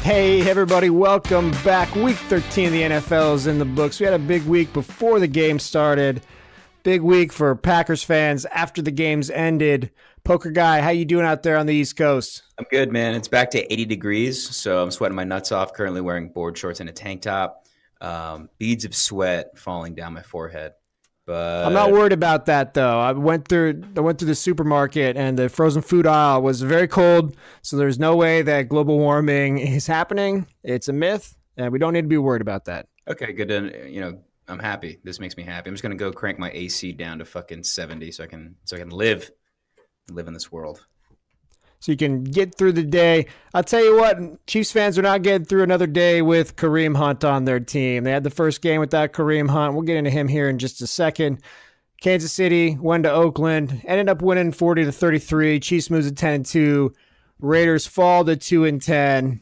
Hey everybody, welcome back. Week 13 of the NFL is in the books. We had a big week before the game started. Big week for Packers fans after the games ended. Poker Guy, how you doing out there on the East Coast? I'm good, man. It's back to 80 degrees, so I'm sweating my nuts off. Currently wearing board shorts and a tank top. Beads of sweat falling down my forehead. But I'm not worried about that though. I went through the supermarket and the frozen food aisle was very cold, so there's no way that global warming is happening. It's a myth, and we don't need to be worried about that. okay, good. I'm happy. This makes me happy. I'm just gonna go crank my AC down to fucking 70 so I can live in this world. So you can get through the day. I'll tell you what, Chiefs fans are not getting through another day with Kareem Hunt on their team. They had the first game without Kareem Hunt. We'll get into him here in just a second. Kansas City went to Oakland, ended up winning 40-33. Chiefs moves to 10-2. Raiders fall to 2-10.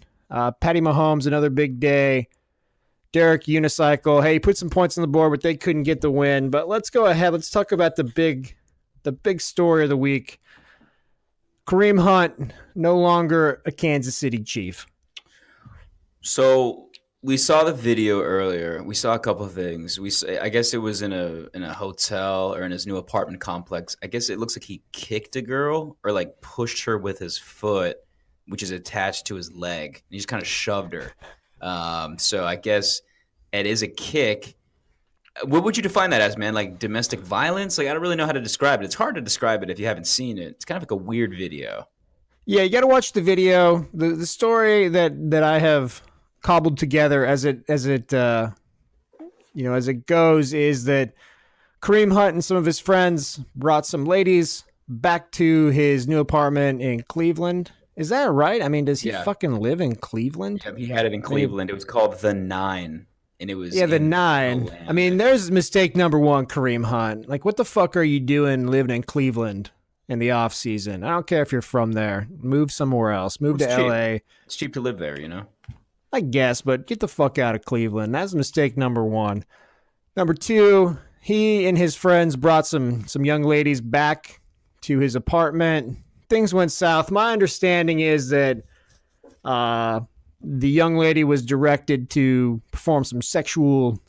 Patty Mahomes, another big day. Derek unicycle. Hey, he put some points on the board, but they couldn't get the win. But let's go ahead. Let's talk about the big story of the week. Kareem Hunt, no longer a Kansas City Chief. So we saw the video earlier. We saw a couple of things. I guess it was in a hotel or in his new apartment complex. I guess it looks like he kicked a girl or like pushed her with his foot, which is attached to his leg. He just kind of shoved her. So I guess it is a kick. What would you define that as, man? Like domestic violence? Like I don't really know how to describe it. It's hard to describe it if you haven't seen it. It's kind of like a weird video. Yeah, you got to watch the video. The story that I have cobbled together as it goes is that Kareem Hunt and some of his friends brought some ladies back to his new apartment in Cleveland. Is that right? I mean, does he fucking live in Cleveland? Yeah, he had it in Cleveland. It was called The Nine. And it was the 9. I mean, there's mistake number 1, Kareem Hunt. Like, what the fuck are you doing living in Cleveland in the off season? I don't care if you're from there. Move somewhere else. Move to LA. It's cheap to live there, you know? I guess, but get the fuck out of Cleveland. That's mistake number 1. Number 2, he and his friends brought some young ladies back to his apartment. Things went south. My understanding is that the young lady was directed to perform some sexual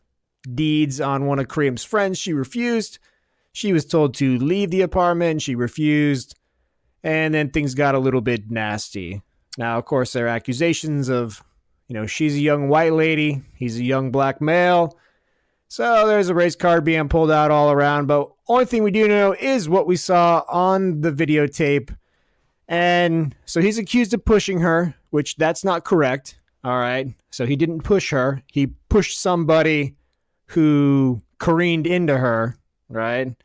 deeds on one of Kareem's friends. She refused. She was told to leave the apartment. She refused. And then things got a little bit nasty. Now, of course, there are accusations of, she's a young white lady. He's a young black male. So there's a race card being pulled out all around. But only thing we do know is what we saw on the videotape. And so he's accused of pushing her, which that's not correct. All right. So he didn't push her. He pushed somebody who careened into her. Right.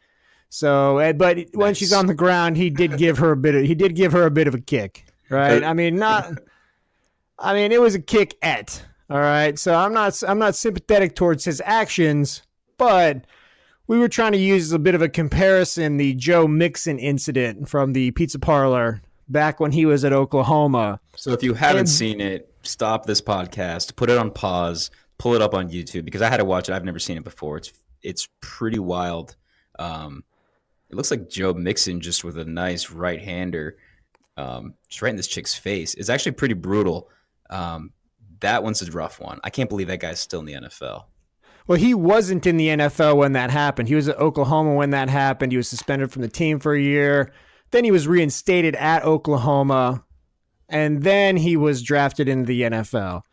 So, but when she's on the ground, he did give her a bit of a kick. Right. I mean, it was a kick at. All right. So I'm not sympathetic towards his actions, but we were trying to use a bit of a comparison, the Joe Mixon incident from the pizza parlor back when he was at Oklahoma. So if you haven't seen it, stop this podcast, put it on pause, pull it up on YouTube, because I had to watch it. I've never seen it before. It's pretty wild. It looks like Joe Mixon just with a nice right-hander, just right in this chick's face. It's actually pretty brutal. That one's a rough one. I can't believe that guy's still in the NFL. Well, he wasn't in the NFL when that happened. He was at Oklahoma when that happened. He was suspended from the team for a year. Then he was reinstated at Oklahoma, and then he was drafted into the NFL.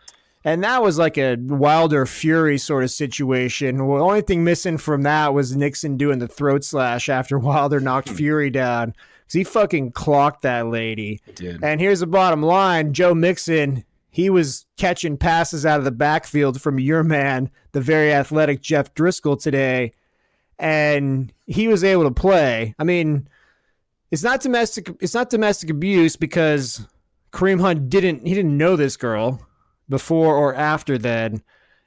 And that was like a Wilder Fury sort of situation. Well, the only thing missing from that was Nixon doing the throat slash after Wilder knocked Fury down. Because he fucking clocked that lady. Dude. And here's the bottom line. Joe Mixon, he was catching passes out of the backfield from your man, the very athletic Jeff Driscoll today. And he was able to play. I mean, it's not domestic abuse because Kareem Hunt didn't know this girl before or after then.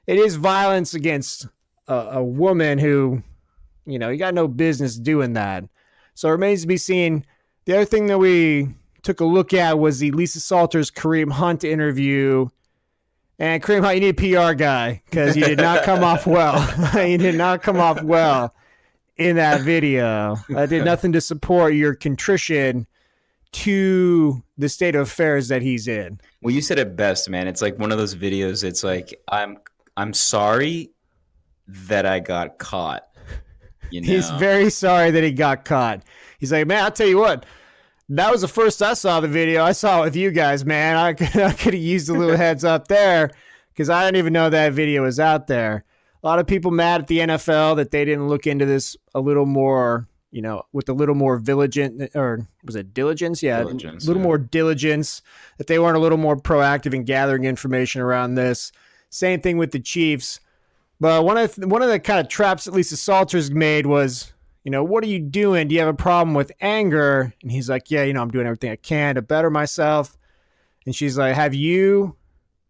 It is violence against a woman who, you got no business doing that. So it remains to be seen. The other thing that we took a look at was the Lisa Salters Kareem Hunt interview. And Kareem Hunt, you need a PR guy because you did not come off well. You did not come off well in that video. I did nothing to support your contrition to the state of affairs that he's in. Well, you said it best, man. It's like one of those videos. It's like I'm sorry that I got caught. You He's know, very sorry that he got caught. He's like, man, I'll tell you what. That was the first I saw the video. I saw it with you guys, man. I could have used a little heads up there because I didn't even know that video was out there. A lot of people mad at the NFL that they didn't look into this a little more, with a little more diligent, or was it diligence? Yeah, diligence, a little more diligence, that they weren't a little more proactive in gathering information around this. Same thing with the Chiefs. But one of the kind of traps at least the Salters made was, what are you doing? Do you have a problem with anger? And he's like, yeah, I'm doing everything I can to better myself. And she's like, have you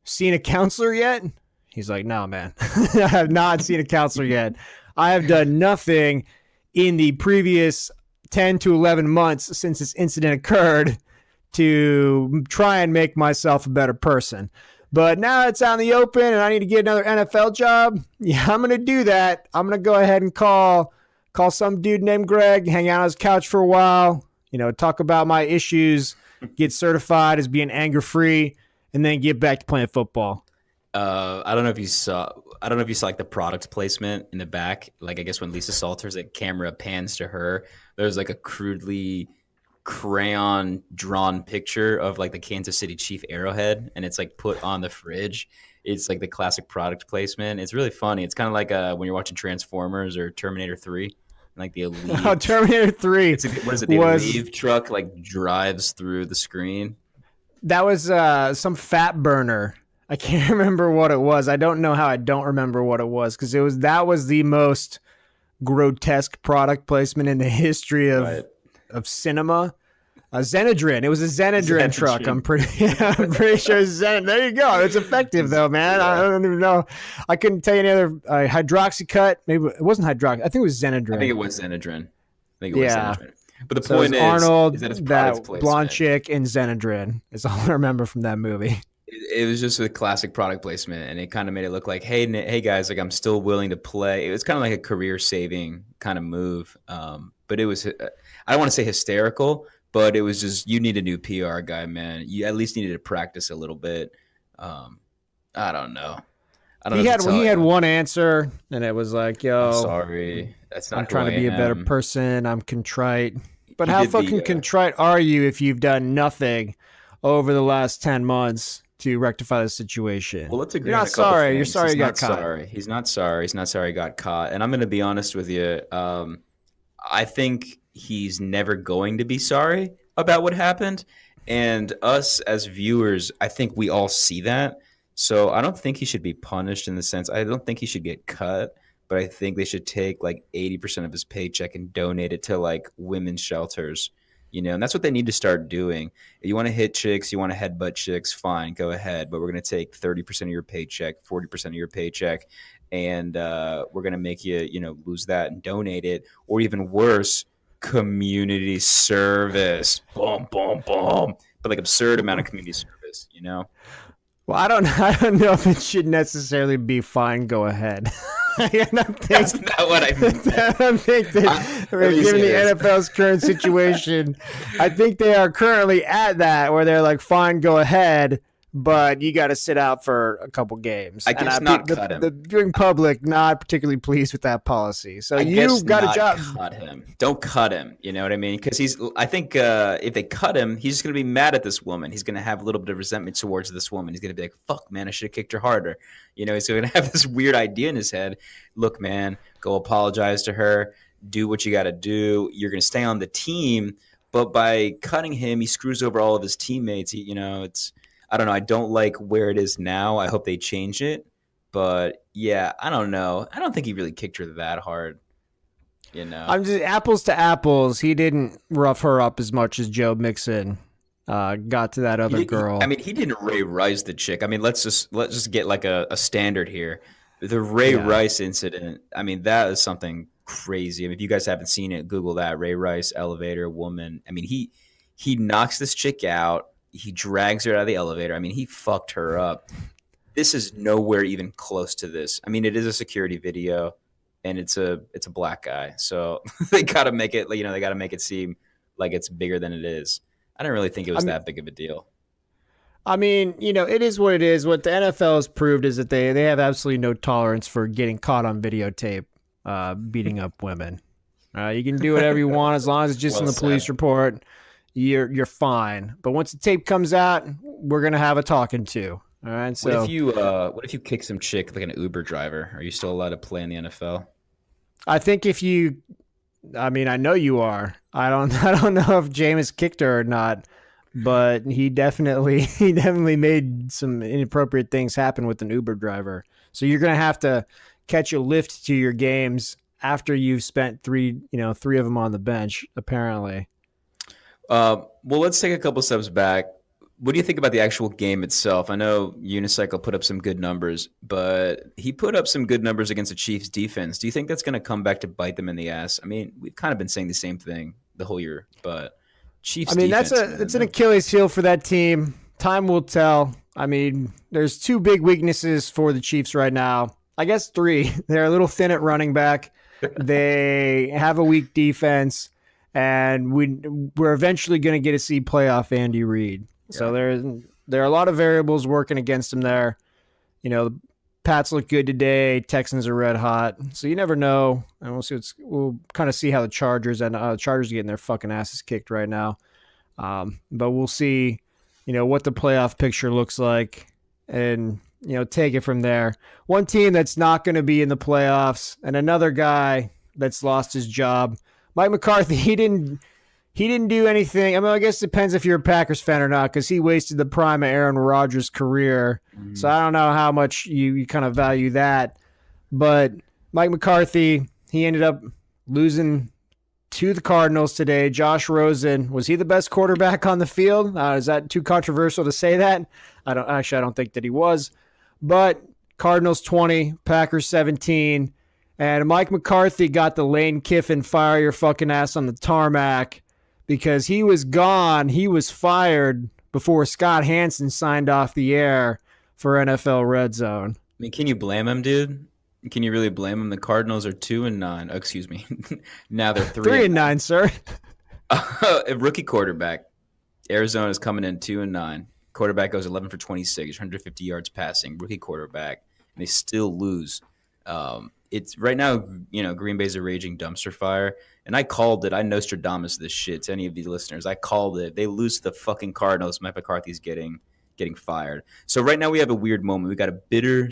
seen a counselor yet? He's like, no, man, I have not seen a counselor yet. I have done nothing in the previous 10 to 11 months since this incident occurred to try and make myself a better person. But now it's out in the open and I need to get another NFL job. Yeah, I'm going to do that. I'm going to go ahead and call some dude named Greg, hang out on his couch for a while, talk about my issues, get certified as being anger-free, and then get back to playing football. I don't know if you saw like the product placement in the back. Like, I guess when Lisa Salters, like, camera pans to her, there's like a crudely crayon drawn picture of like the Kansas City Chief arrowhead, and it's like put on the fridge. It's like the classic product placement. It's really funny. It's kind of like when you're watching Transformers or Terminator 3, like the Aleve. Oh, Terminator 3. What is it? The Aleve truck like drives through the screen. That was some fat burner. I can't remember what it was. I don't know how I don't remember what it was, because that was the most grotesque product placement in the history of cinema. Xenadrin. It was a Xenadrin truck. I'm pretty sure it's Xenadrin. There you go. It's effective though, man. Yeah. I don't even know. I couldn't tell you any other Hydroxycut. Maybe it wasn't Hydroxy. I think it was Xenadrin. I think it was Xenadrin. Xenadrin. But the point is, Arnold, is that it's that blonde chick, and Xenadrin is all I remember from that movie. It was just a classic product placement, and it kind of made it look like, hey guys, like, I'm still willing to play. It was kind of like a career-saving kind of move. But it was, I don't want to say hysterical, but it was just, you need a new PR guy, man. You at least needed to practice a little bit. I don't know. He had one answer, and it was like, yo, I'm sorry. That's not I'm trying to be a better person. I'm contrite. But how fucking contrite are you if you've done nothing over the last 10 months to rectify the situation? Well, let's agree. You're not sorry. You're sorry you got caught. He's not sorry. He's not sorry he got caught. And I'm going to be honest with you. I think he's never going to be sorry about what happened. And us as viewers, I think we all see that. So I don't think he should be punished in the sense, I don't think he should get cut, but I think they should take like 80% of his paycheck and donate it to like women's shelters, and that's what they need to start doing. If you want to hit chicks, you want to headbutt chicks, fine, go ahead. But we're going to take 30% of your paycheck, 40% of your paycheck, and we're going to make you, lose that and donate it. Or even worse, community service. Boom, boom, boom. But like absurd amount of community service, Well, I don't know if it should necessarily be fine. Go ahead. That's not what I meant. I don't think that, given the NFL's current situation, I think they are currently at that where they're like, fine, go ahead, but you got to sit out for a couple games. I guess not cut him. The viewing public not particularly pleased with that policy. So you got a job. Cut him. Don't cut him. You know what I mean? Because I think if they cut him, he's just going to be mad at this woman. He's going to have a little bit of resentment towards this woman. He's going to be like, fuck, man, I should have kicked her harder. He's going to have this weird idea in his head. Look, man, go apologize to her. Do what you got to do. You're going to stay on the team. But by cutting him, he screws over all of his teammates. It's... I don't know. I don't like where it is now. I hope they change it. But, yeah, I don't know. I don't think he really kicked her that hard. I'm just apples to apples. He didn't rough her up as much as Joe Mixon got to that other girl. He didn't Ray Rice the chick. Let's just get like a standard here. The Ray Rice incident, that is something crazy. If you guys haven't seen it, Google that. Ray Rice, elevator, woman. He knocks this chick out. He drags her out of the elevator. He fucked her up. This is nowhere even close to this. It is a security video, and it's a black guy. So they got to make it, they got to make it seem like it's bigger than it is. I didn't really think it I was mean, that big of a deal. I mean, it is what it is. What the NFL has proved is that they have absolutely no tolerance for getting caught on videotape beating up women. You can do whatever you want as long as it's just Well in the said. police report. You're fine. But once the tape comes out, we're gonna have a talking to. All right. So What if you kick some chick like an Uber driver? Are you still allowed to play in the NFL? I think I mean, I know you are. I don't know if Jameis kicked her or not, but he definitely made some inappropriate things happen with an Uber driver. So you're gonna have to catch a lift to your games after you've spent three of them on the bench, apparently. Well, let's take a couple steps back. What do you think about the actual game itself? I know Unicycle put up some good numbers, but he put up some good numbers against the Chiefs defense. Do you think that's going to come back to bite them in the ass? I mean, we've kind of been saying the same thing the whole year, but Chiefs I mean, defense, it's an Achilles heel for that team. Time will tell. I mean, there's two big weaknesses for the Chiefs right now. I guess three. They're a little thin at running back. They have a weak defense, and we're eventually going to get to see playoff Andy Reid. Yeah. So there are a lot of variables working against him there. The Pats look good today. Texans are red hot. So you never know. And we'll kind of see how the Chargers the Chargers are getting their fucking asses kicked right now. But we'll see, what the playoff picture looks like, and take it from there. One team that's not going to be in the playoffs, and another guy that's lost his job, Mike McCarthy. He didn't do anything. I mean, I guess it depends if you're a Packers fan or not, because he wasted the prime of Aaron Rodgers' career. So I don't know how much you kind of value that. But Mike McCarthy, he ended up losing to the Cardinals today. Josh Rosen, was he the best quarterback on the field? Is that too controversial to say that? I don't think that he was. But Cardinals 20, Packers 17. And Mike McCarthy got the Lane Kiffin fire your fucking ass on the tarmac, because he was gone. He was fired before Scott Hansen signed off the air for NFL Red Zone. I mean, can you blame him, dude? Can you really blame him? The Cardinals are 2-9. Oh, excuse me. Now they're 3-9, sir. A rookie quarterback. Arizona is coming in 2-9. Quarterback goes 11 for 26, 150 yards passing. Rookie quarterback, and they still lose. It's right now, Green Bay's a raging dumpster fire, and I called it. I Nostradamus this shit to any of the listeners. I called it. They lose to the fucking Cardinals. Mike McCarthy's getting fired. So right now we have a weird moment. We got a bitter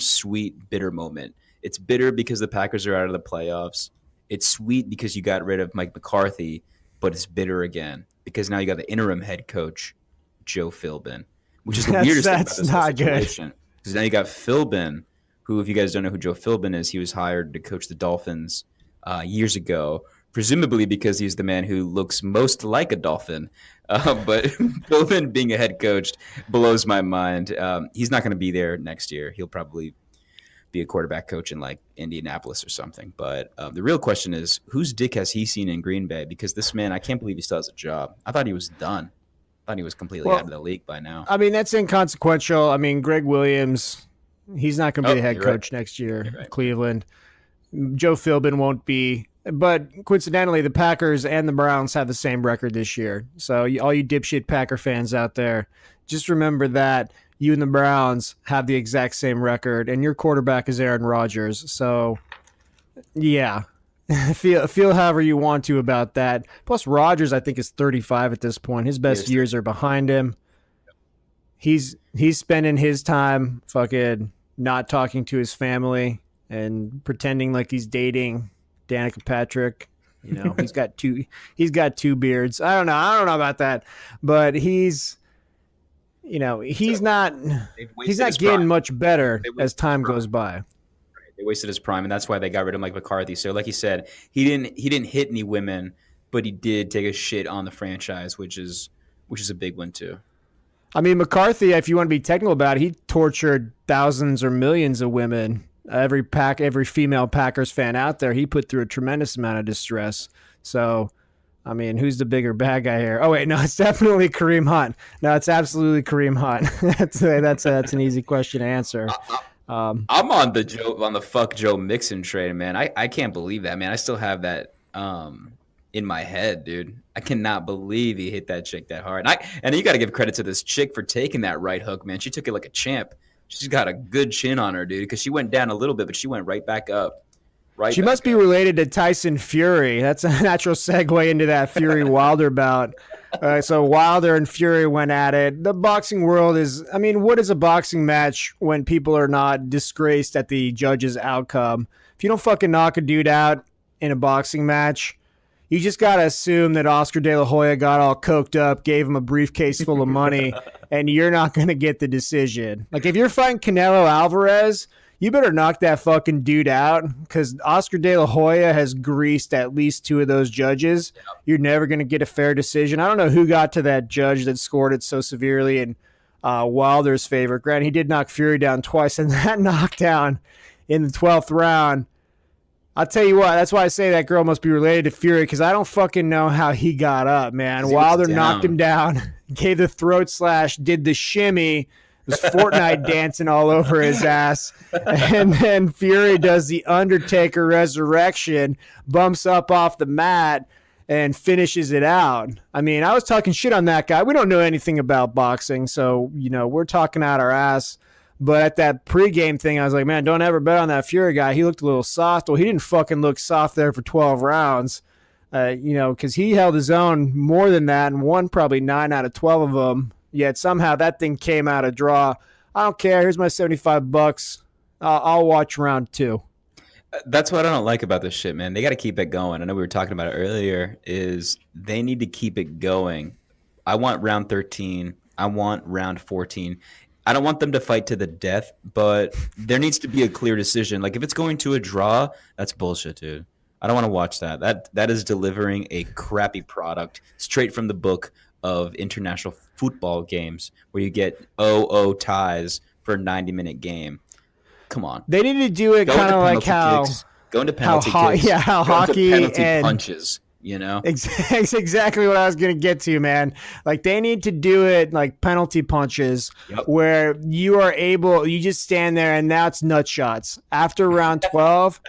moment. It's bitter because the Packers are out of the playoffs. It's sweet because you got rid of Mike McCarthy, but it's bitter again because now you got the interim head coach, Joe Philbin, which is the weirdest thing about this whole situation. Because now you got Philbin, who, if you guys don't know who Joe Philbin is, he was hired to coach the Dolphins years ago, presumably because he's the man who looks most like a Dolphin. But Philbin being a head coach blows my mind. He's not going to be there next year. He'll probably be a quarterback coach in like Indianapolis or something. But the real question is, whose dick has he seen in Green Bay? Because this man, I can't believe he still has a job. I thought he was done. I thought he was completely out of the league by now. I mean, that's inconsequential. I mean, Greg Williams, he's not going to be the head coach next year. Right. Cleveland. Joe Philbin won't be. But coincidentally, the Packers and the Browns have the same record this year. So all you dipshit Packer fans out there, just remember that you and the Browns have the exact same record, and your quarterback is Aaron Rodgers. So, yeah, feel however you want to about that. Plus, Rodgers, I think, is 35 at this point. His best years are behind him. He's spending his time fucking not talking to his family and pretending like he's dating Danica Patrick. He's got two beards. I don't know about that, but he's not getting much better as time goes by. They wasted his prime, and that's why they got rid of Mike McCarthy. So, like you said, he didn't hit any women, but he did take a shit on the franchise, which is a big one too. I mean, McCarthy, if you want to be technical about it, he tortured thousands or millions of women. Every female Packers fan out there, he put through a tremendous amount of distress. So, I mean, who's the bigger bad guy here? Oh wait, no, it's definitely Kareem Hunt. No, it's absolutely Kareem Hunt. that's an easy question to answer. I'm on the fuck Joe Mixon train, man. I can't believe that, man. I still have that in my head, dude. I cannot believe he hit that chick that hard. And you got to give credit to this chick for taking that right hook, man. She took it like a champ. She's got a good chin on her, dude, because she went down a little bit, but she went right back up. She must be related to Tyson Fury. That's a natural segue into that Fury Wilder bout. So Wilder and Fury went at it. The boxing world is, I mean, what is a boxing match when people are not disgraced at the judge's outcome? If you don't fucking knock a dude out in a boxing match, you just got to assume that Oscar De La Hoya got all coked up, gave him a briefcase full of money, and you're not going to get the decision. Like, if you're fighting Canelo Alvarez, you better knock that fucking dude out, because Oscar De La Hoya has greased at least two of those judges. You're never going to get a fair decision. I don't know who got to that judge that scored it so severely in Wilder's favor. Granted, he did knock Fury down twice, and that knockdown in the 12th round, I'll tell you what, that's why I say that girl must be related to Fury, because I don't fucking know how he got up, man. Wilder knocked him down, gave the throat slash, did the shimmy, was Fortnite dancing all over his ass. And then Fury does the Undertaker resurrection, bumps up off the mat, and finishes it out. I mean, I was talking shit on that guy. We don't know anything about boxing, so, we're talking out our ass. But at that pregame thing, I was like, man, don't ever bet on that Fury guy. He looked a little soft. Well, he didn't fucking look soft there for 12 rounds, because he held his own more than that and won probably 9 out of 12 of them. Yet somehow that thing came out a draw. I don't care. Here's my $75. I'll watch round 2. That's what I don't like about this shit, man. They got to keep it going. I know we were talking about it earlier. Is they need to keep it going. I want round 13. I want round 14. I don't want them to fight to the death, but there needs to be a clear decision. Like, if it's going to a draw, that's bullshit, dude. I don't want to watch that. That is delivering a crappy product straight from the book of international football games, where you get 0-0 ties for a 90-minute game. Come on. They need to do it kind of like go into penalty kicks. Yeah, how hockey penalty and punches. It's exactly what I was going to get to, man. Like, they need to do it like penalty punches, where you just stand there and now it's nut shots. After round 12,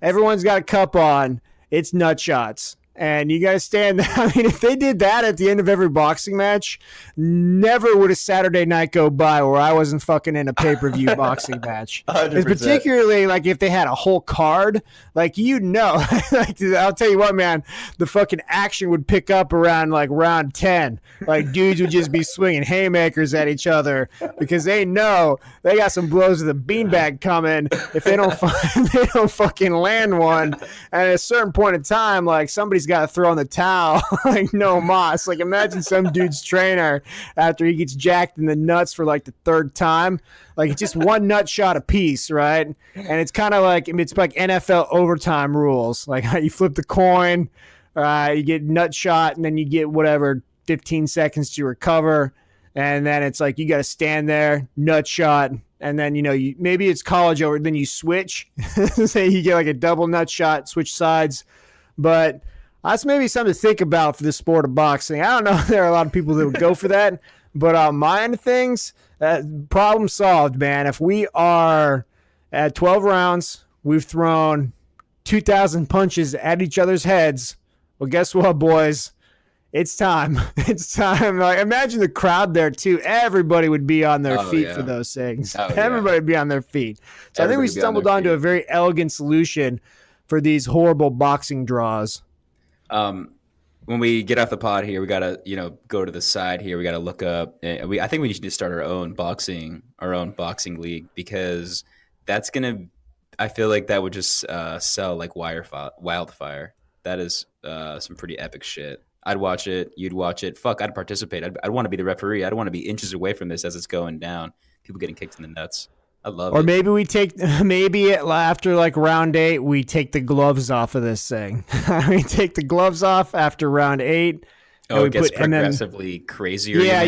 everyone's got a cup on. It's nut shots. And you got to stand there. I mean, if they did that at the end of every boxing match, never would a Saturday night go by where I wasn't fucking in a pay-per-view boxing match. Particularly, like, if they had a whole card, like, like, I'll tell you what, man, the fucking action would pick up around, like, round 10. Like, dudes would just be swinging haymakers at each other because they know they got some blows of the beanbag coming if they don't fucking land one. And at a certain point in time, like, somebody's got to throw in the towel. Like, no mas. Like, imagine some dude's trainer after he gets jacked in the nuts for like the 3rd time. Like, it's just one nut shot a piece, right? And it's kind of like, it's like NFL overtime rules. Like, you flip the coin, you get nut shot, and then you get whatever 15 seconds to recover. And then it's like you got to stand there, nut shot, and then maybe it's college over. Then you switch. Say you get like a double nut shot, switch sides, but that's maybe something to think about for the sport of boxing. I don't know if there are a lot of people that would go for that, but on my end of things, problem solved, man. If we are at 12 rounds, we've thrown 2,000 punches at each other's heads. Well, guess what, boys? It's time. It's time. Like, imagine the crowd there, too. Everybody would be on their feet for those things. Everybody would be on their feet. So I think we stumbled onto a very elegant solution for these horrible boxing draws. When we get off the pod here, we gotta go to the side here. We gotta look up. I think we need to start our own boxing league, because that's gonna. I feel like that would just sell like wildfire. That is some pretty epic shit. I'd watch it. You'd watch it. Fuck, I'd participate. I'd want to be the referee. I'd want to be inches away from this as it's going down. People getting kicked in the nuts. I love it. Or maybe after like round 8, we take the gloves off of this thing. We take the gloves off after round 8. Oh, it gets progressively crazier. Yeah,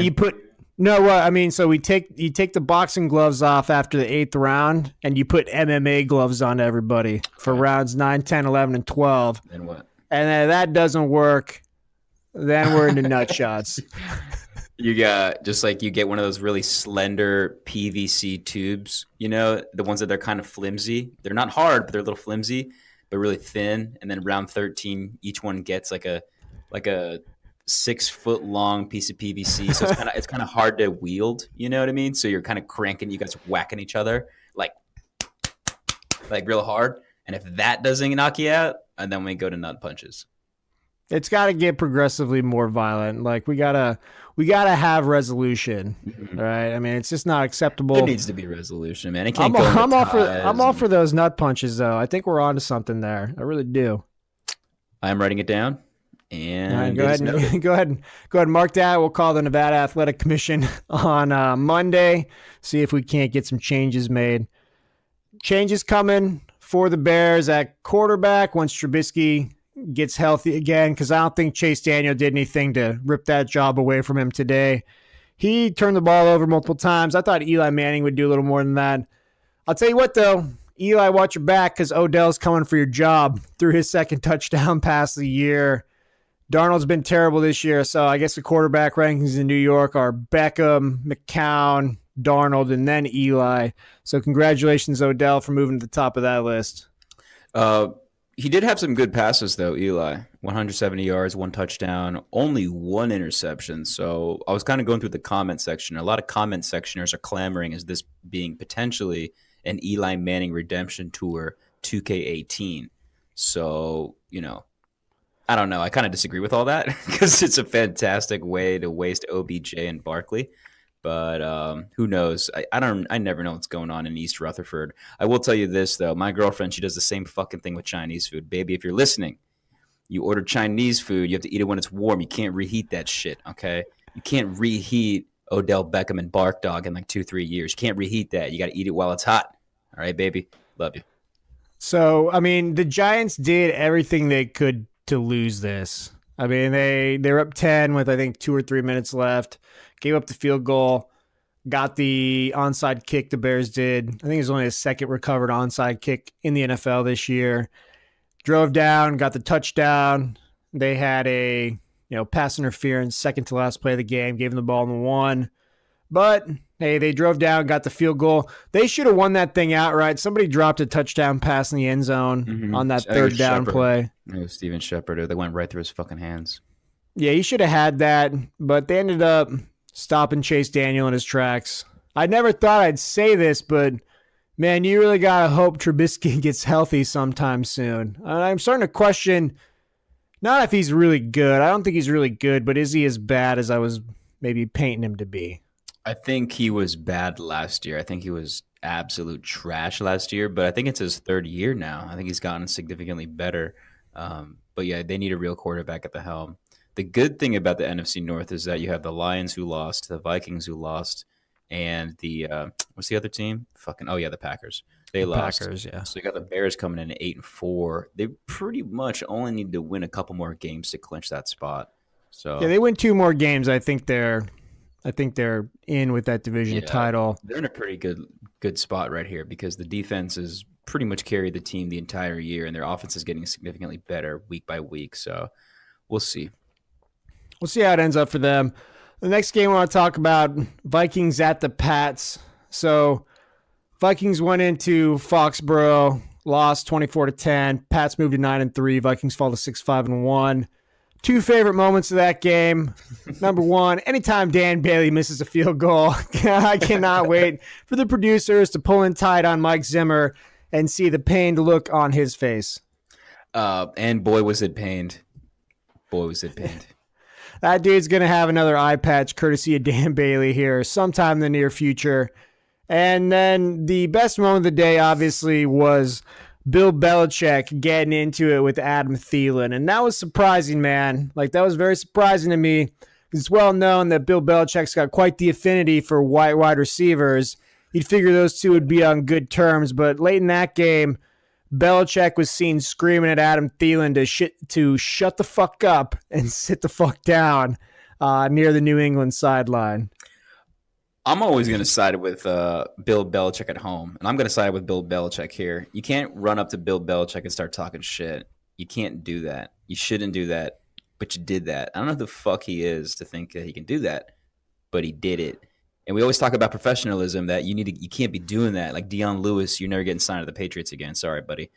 so you take the boxing gloves off after the 8th round, and you put MMA gloves on everybody for rounds 9, 10, 11, and 12. Then what? And then if that doesn't work, then we're into nut shots. You get one of those really slender PVC tubes, the ones that they're kind of flimsy. They're not hard, but they're a little flimsy, but really thin. And then round 13, each one gets like a like a 6 foot long piece of PVC, so it's kind of hard to wield. You know what I mean? So you're kind of cranking, you guys are whacking each other like real hard. And if that doesn't knock you out, and then we go to nut punches. It's got to get progressively more violent. Like we gotta have resolution, right? I mean, it's just not acceptable. There needs to be resolution, man. It can't I'm all for those nut punches, though. I think we're onto something there. I really do. I'm writing it down. And go ahead and mark that. We'll call the Nevada Athletic Commission on Monday. See if we can't get some changes made. Changes coming for the Bears at quarterback once Trubisky gets healthy again, because I don't think Chase Daniel did anything to rip that job away from him today. He turned the ball over multiple times. I thought Eli Manning would do a little more than that. I'll tell you what, though. Eli, watch your back, because Odell's coming for your job through his second touchdown pass of the year. Darnold's been terrible this year, so I guess the quarterback rankings in New York are Beckham, McCown, Darnold, and then Eli. So congratulations, Odell, for moving to the top of that list. He did have some good passes, though, Eli. 170 yards, 1 touchdown, only 1 interception. So I was kind of going through the comment section. A lot of comment sectioners are clamoring as this being potentially an Eli Manning redemption tour 2K18. So, I don't know. I kind of disagree with all that because it's a fantastic way to waste OBJ and Barkley. But who knows? I never know what's going on in East Rutherford. I will tell you this, though. My girlfriend, she does the same fucking thing with Chinese food. Baby, if you're listening, you order Chinese food, you have to eat it when it's warm. You can't reheat that shit, okay? You can't reheat Odell Beckham and Bark Dog in like 2-3 years. You can't reheat that. You got to eat it while it's hot. All right, baby? Love you. So, I mean, the Giants did everything they could to lose this. I mean, they were up 10 with, I think, 2 or 3 minutes left. Gave up the field goal. Got the onside kick the Bears did. I think it was only a second recovered onside kick in the NFL this year. Drove down, got the touchdown. They had a pass interference, second to last play of the game. Gave them the ball in the 1. But, hey, they drove down, got the field goal. They should have won that thing outright. Somebody dropped a touchdown pass in the end zone on that third down play. It was Steven Shepard. They went right through his fucking hands. Yeah, he should have had that, but they ended up stopping Chase Daniel in his tracks. I never thought I'd say this, but, man, you really got to hope Trubisky gets healthy sometime soon. I'm starting to question, not if he's really good. I don't think he's really good, but is he as bad as I was maybe painting him to be? I think he was bad last year. I think he was absolute trash last year, but I think it's his 3rd year now. I think he's gotten significantly better. But, yeah, they need a real quarterback at the helm. The good thing about the NFC North is that you have the Lions who lost, the Vikings who lost, and the what's the other team? The Packers. They lost. Packers, yeah. So you got the Bears coming in at 8-4. They pretty much only need to win a couple more games to clinch that spot. So yeah, they win 2 more games. I think they're in with that division title. They're in a pretty good spot right here because the defense is pretty much carried the team the entire year, and their offense is getting significantly better week by week. So we'll see. We'll see how it ends up for them. The next game I want to talk about, Vikings at the Pats. So Vikings went into Foxborough, lost 24-10. Pats moved to 9-3. Vikings fall to 6-5-1. 2 favorite moments of that game. Number 1, anytime Dan Bailey misses a field goal, I cannot wait for the producers to pull in tight on Mike Zimmer and see the pained look on his face. And boy, was it pained. Boy, was it pained. That dude's going to have another eye patch courtesy of Dan Bailey here sometime in the near future. And then the best moment of the day, obviously, was Bill Belichick getting into it with Adam Theilen. And that was surprising, man. Like, that was very surprising to me. It's well known that Bill Belichick's got quite the affinity for white wide receivers. You'd figure those two would be on good terms. But late in that game, Belichick was seen screaming at Adam Theilen to shut the fuck up and sit the fuck down near the New England sideline. I'm always going to side with Bill Belichick at home, and I'm going to side with Bill Belichick here. You can't run up to Bill Belichick and start talking shit. You can't do that. You shouldn't do that, but you did that. I don't know who the fuck he is to think that he can do that, but he did it. And we always talk about professionalism, that you can't be doing that. Like Deion Lewis, you're never getting signed to the Patriots again. Sorry, buddy.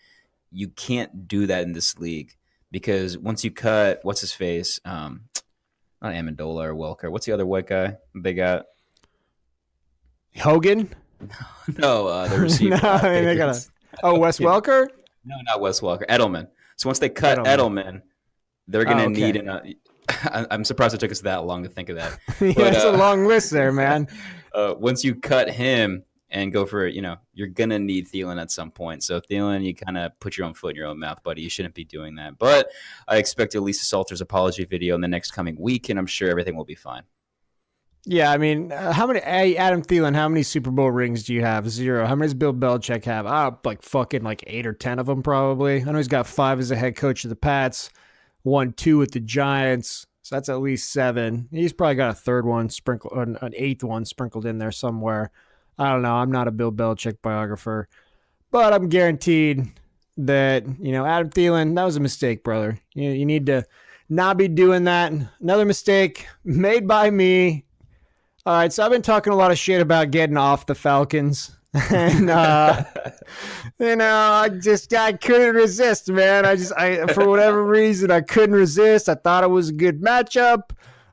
You can't do that in this league because once you cut what's his face, not Amendola or Welker. What's the other white guy they got? Hogan? No, the receiver. No, they got Wes Welker? No, not Wes Welker. Edelman. So once they cut Edelman they're going to need I'm surprised it took us that long to think of that. Yeah, But, it's a long list there, man. Once you cut him and go for, you're going to need Thielen at some point. So Thielen, you kind of put your own foot in your own mouth, buddy. You shouldn't be doing that. But I expect Elisa Salter's apology video in the next coming week, and I'm sure everything will be fine. Yeah, I mean, Adam Thielen, how many Super Bowl rings do you have? 0. How many does Bill Belichick have? Like 8 or 10 of them probably. I know he's got 5 as a head coach of the Pats, 1, 2 with the Giants. So that's at least 7. He's probably got a third one sprinkled, an 8th one sprinkled in there somewhere. I don't know. I'm not a Bill Belichick biographer, but I'm guaranteed that, Adam Thielen, that was a mistake, brother. You need to not be doing that. Another mistake made by me. All right, so I've been talking a lot of shit about getting off the Falcons. And, I couldn't resist, man. I for whatever reason, I couldn't resist. I thought it was a good matchup.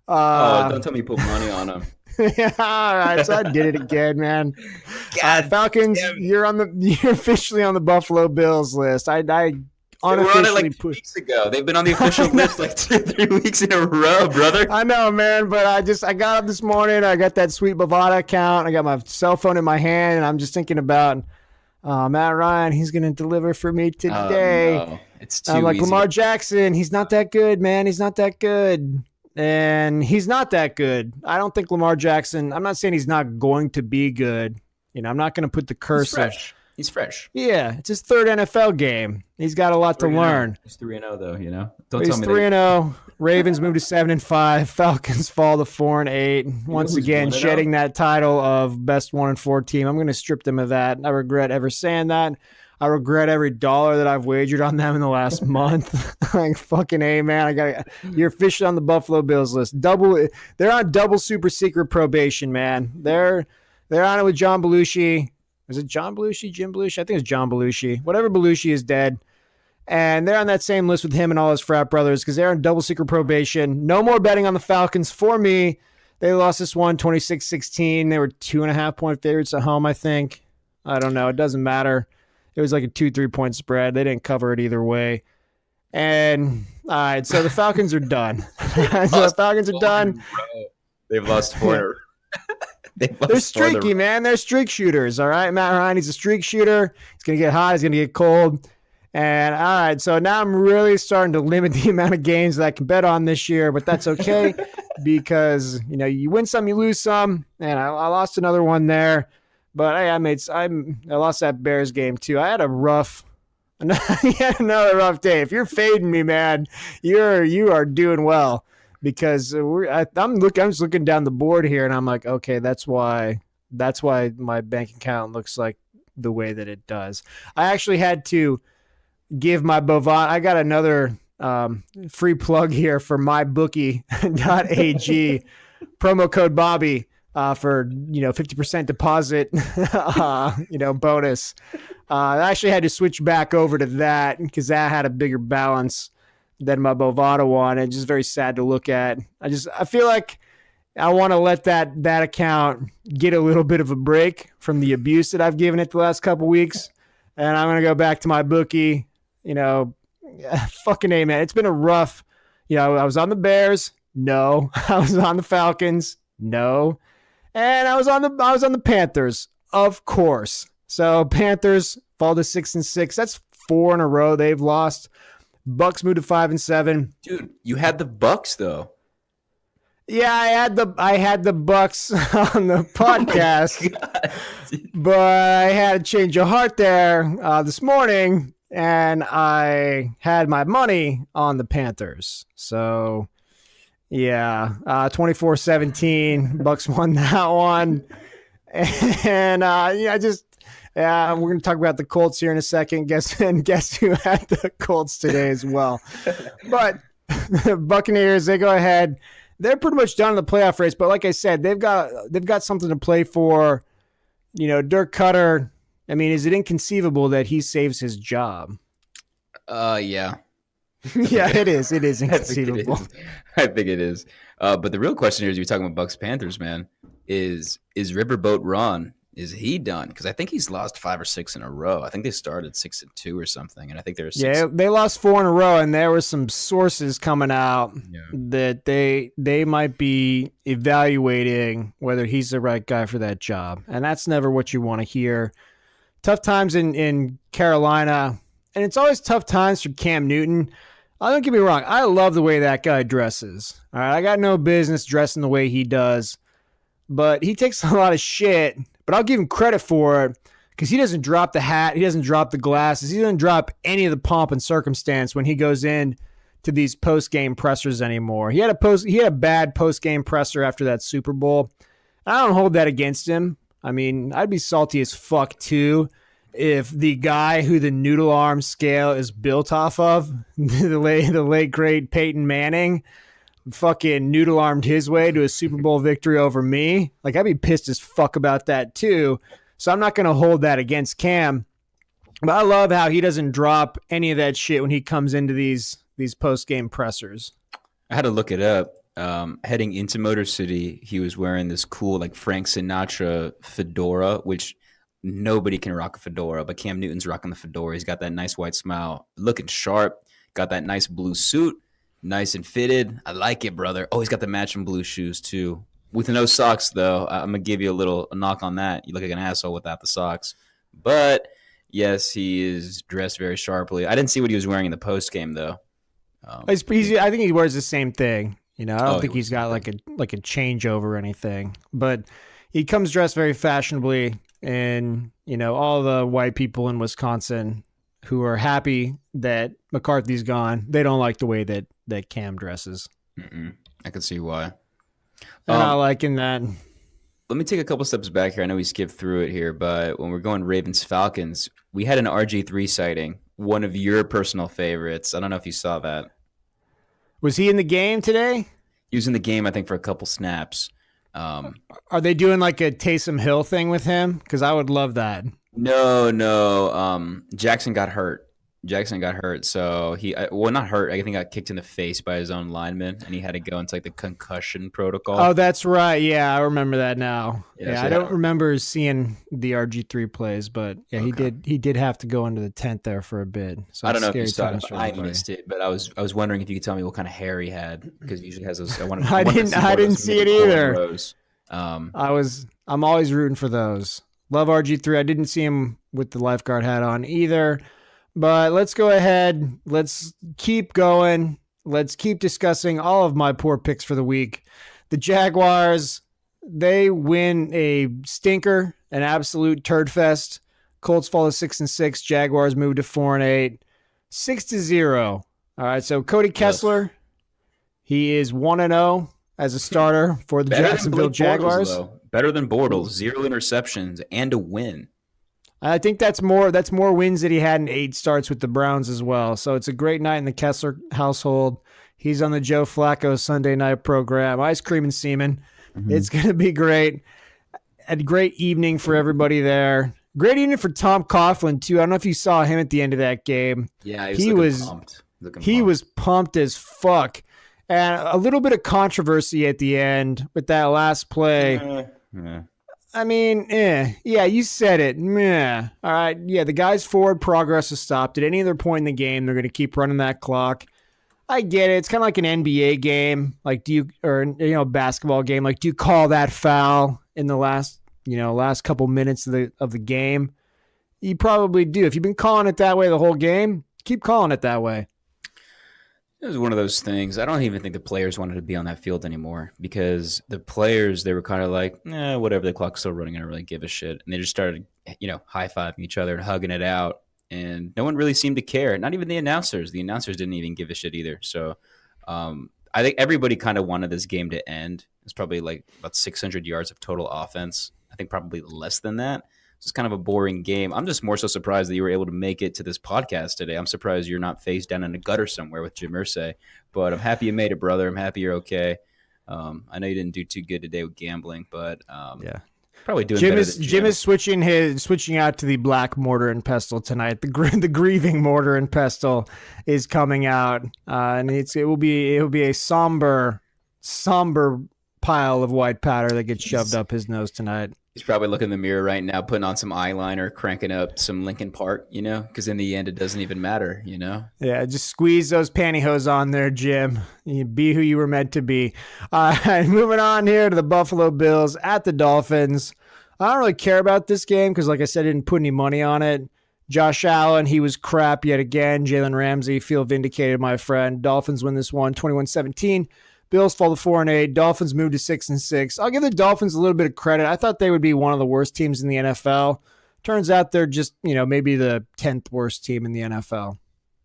Don't tell me you put money on them. Yeah, all right, so I did it again, man. Falcons, you're officially on the Buffalo Bills list. I unofficially were on it like 2 weeks ago. They've been on the official list like 2-3 weeks in a row, brother. I know, man, but I got up this morning. I got that sweet Bovada account. I got my cell phone in my hand, and I'm just thinking about Matt Ryan. He's going to deliver for me today. No. It's too I'm like, easy. Lamar Jackson, he's not that good, man. He's not that good. And he's not that good. I don't think Lamar Jackson, I'm not saying he's not going to be good. I'm not going to put the curse. He's fresh. Yeah, it's his 3rd NFL game. He's got a lot to learn. He's 3-0 though, He's 3-0. Ravens move to 7-5. Falcons fall to 4-8. Once again, shedding that title of best 1-4 team. I'm going to strip them of that. I regret ever saying that. I regret every dollar that I've wagered on them in the last month. Like fucking A, man. You're officially on the Buffalo Bills list. They're on double super secret probation, man. They're on it with John Belushi. Is it John Belushi? Jim Belushi? I think it's John Belushi. Whatever Belushi is dead. And they're on that same list with him and all his frat brothers because they're on double secret probation. No more betting on the Falcons for me. They lost this one 26-16. They were 2.5-point favorites at home, I think. I don't know. It doesn't matter. It was like a 2-3 point spread. They didn't cover it either way. And all right, so the Falcons are done. The Falcons are done. They've lost 4. They're streaky, man. They're streak shooters, all right? Matt Ryan, he's a streak shooter. He's going to get hot. He's going to get cold. And, all right, so now I'm really starting to limit the amount of games that I can bet on this year, but that's okay because, you win some, you lose some, and I lost another one there. But hey, I lost that Bears game, too. I had another rough day. If you're fading me, man, you are doing well. Because I'm just looking down the board here, and I'm like, okay, that's why my bank account looks like the way that it does. I actually had to give my Bovada. I got another free plug here for mybookie.ag promo code Bobby for 50% deposit bonus. I actually had to switch back over to that because that had a bigger balance than my Bovada one. It's just very sad to look at. I feel like I want to let that account get a little bit of a break from the abuse that I've given it the last couple weeks. And I'm going to go back to my bookie, fucking A, man. It's been a rough, I was on the Bears. No. I was on the Falcons. No. And I was on the Panthers, of course. So Panthers fall to 6-6. That's 4 in a row they've lost. Bucks moved to 5-7. Dude, you had the Bucks though. Yeah, I had the Bucks on the podcast, but I had a change of heart there this morning, and I had my money on the Panthers. So, yeah, 24-17, Bucks won that one, and we're going to talk about the Colts here in a second. Guess who had the Colts today as well. But the Buccaneers, they go ahead. They're pretty much done in the playoff race. But like I said, they've got something to play for. Dirk Cutter. I mean, is it inconceivable that he saves his job? Yeah. Yeah, it is. It is I think it inconceivable. is. I think it is. But the real question here is, you're talking about Bucks Panthers, man. Is Riverboat Ron? Is he done? Because I think he's lost 5 or 6 in a row. I think they started 6-2 or something, and I think they're six. Yeah, they lost 4 in a row, and there were some sources coming out Yeah. that they might be evaluating whether he's the right guy for that job, and that's never what you want to hear. Tough times in Carolina, and it's always tough times for Cam Newton. Don't get me wrong, I love the way that guy dresses. All right, I got no business dressing the way he does, but he takes a lot of shit. But I'll give him credit for it because he doesn't drop the hat, he doesn't drop the glasses, he doesn't drop any of the pomp and circumstance when he goes in to these post game pressers anymore. He had a bad post game presser after that Super Bowl. I don't hold that against him. I mean, I'd be salty as fuck too if the guy who the noodle arm scale is built off of, the late great Peyton Manning, fucking noodle armed his way to a Super Bowl victory over me. Like, I'd be pissed as fuck about that too. So I'm not going to hold that against Cam. But I love how he doesn't drop any of that shit when he comes into these post game pressers. I had to look it up. Heading into Motor City, he was wearing this cool like Frank Sinatra fedora, which nobody can rock a fedora, but Cam Newton's rocking the fedora. He's got that nice white smile, looking sharp, got that nice blue suit, nice and fitted. I like it, brother. Oh, he's got the matching blue shoes too. With no socks, though. I'm going to give you a knock on that. You look like an asshole without the socks. But, yes, he is dressed very sharply. I didn't see what he was wearing in the post game, though. I think he wears the same thing. You know, I don't think he he's got like a changeover or anything. But he comes dressed very fashionably, and you know, all the white people in Wisconsin who are happy that McCarthy's gone, they don't like the way that Cam dresses. I can see why. I'm not liking that. Let me take a couple steps back here. I know we skipped through it here, but when we're going Ravens-Falcons, we had an RG3 sighting, one of your personal favorites. I don't know if you saw that. Was he in the game today? He was in the game, I think, for a couple snaps. Are they doing like a Taysom Hill thing with him? Because I would love that. No. Jackson got hurt. So not hurt. I think he got kicked in the face by his own lineman, and he had to go into like the concussion protocol. Oh, that's right. Yeah, I remember that now. Yeah, Yeah, so I don't remember seeing the RG3 plays, but yeah, Okay. he did have to go into the tent there for a bit. So I don't know if scary you saw it. times If for I everybody. missed it, but I was wondering if you could tell me what kind of hair he had, because he usually has those. I didn't see it either. Rows. I'm always rooting for those. Love RG3. I didn't see him with the lifeguard hat on either. But let's go ahead. Let's keep going. Let's keep discussing all of my poor picks for the week. The Jaguars, they win a stinker, an absolute turd fest. Colts fall to 6-6. Jaguars move to 4-8. 6-0. All right, so Cody Kessler, he is 1-0 as a starter for the Jacksonville Jaguars. Better than Bortles, 0 interceptions, and a win. I think that's more wins that he had in 8 starts with the Browns as well. So it's a great night in the Kessler household. He's on the Joe Flacco Sunday night program, ice cream and semen. Mm-hmm. It's going to be great. A great evening for everybody there. Great evening for Tom Coughlin too. I don't know if you saw him at the end of that game. Yeah, he was pumped. He was pumped as fuck. And a little bit of controversy at the end with that last play. I mean, yeah, you said it. Meh. All right, yeah, the guy's forward progress has stopped. At any other point in the game, they're going to keep running that clock. I get it. It's kind of like an NBA game, like basketball game. Like, do you call that foul in the last couple minutes of the game? You probably do. If you've been calling it that way the whole game, keep calling it that way. It was one of those things. I don't even think the players wanted to be on that field anymore, because the players, they were kind of like, whatever, the clock's still running, I don't really give a shit. And they just started, high-fiving each other and hugging it out. And no one really seemed to care. Not even the announcers. The announcers didn't even give a shit either. So I think everybody kind of wanted this game to end. It's probably like about 600 yards of total offense. I think probably less than that. It's kind of a boring game. I'm just more so surprised that you were able to make it to this podcast today. I'm surprised you're not face down in a gutter somewhere with Jim Irsay. But I'm happy you made it, brother. I'm happy you're okay. I know you didn't do too good today with gambling, but yeah. Probably doing better than Jim is switching out to the black mortar and pestle tonight. The grieving mortar and pestle is coming out, and it will be a somber pile of white powder that gets shoved up his nose tonight. He's probably looking in the mirror right now, putting on some eyeliner, cranking up some Linkin Park, because in the end, it doesn't even matter, Yeah, just squeeze those pantyhose on there, Jim. You be who you were meant to be. Moving on here to the Buffalo Bills at the Dolphins. I don't really care about this game because, like I said, I didn't put any money on it. Josh Allen, he was crap yet again. Jalen Ramsey, feel vindicated, my friend. Dolphins win this one, 21-17. Bills fall to 4-8. Dolphins move to 6-6. I'll give the Dolphins a little bit of credit. I thought they would be one of the worst teams in the NFL. Turns out they're just, maybe the 10th worst team in the NFL.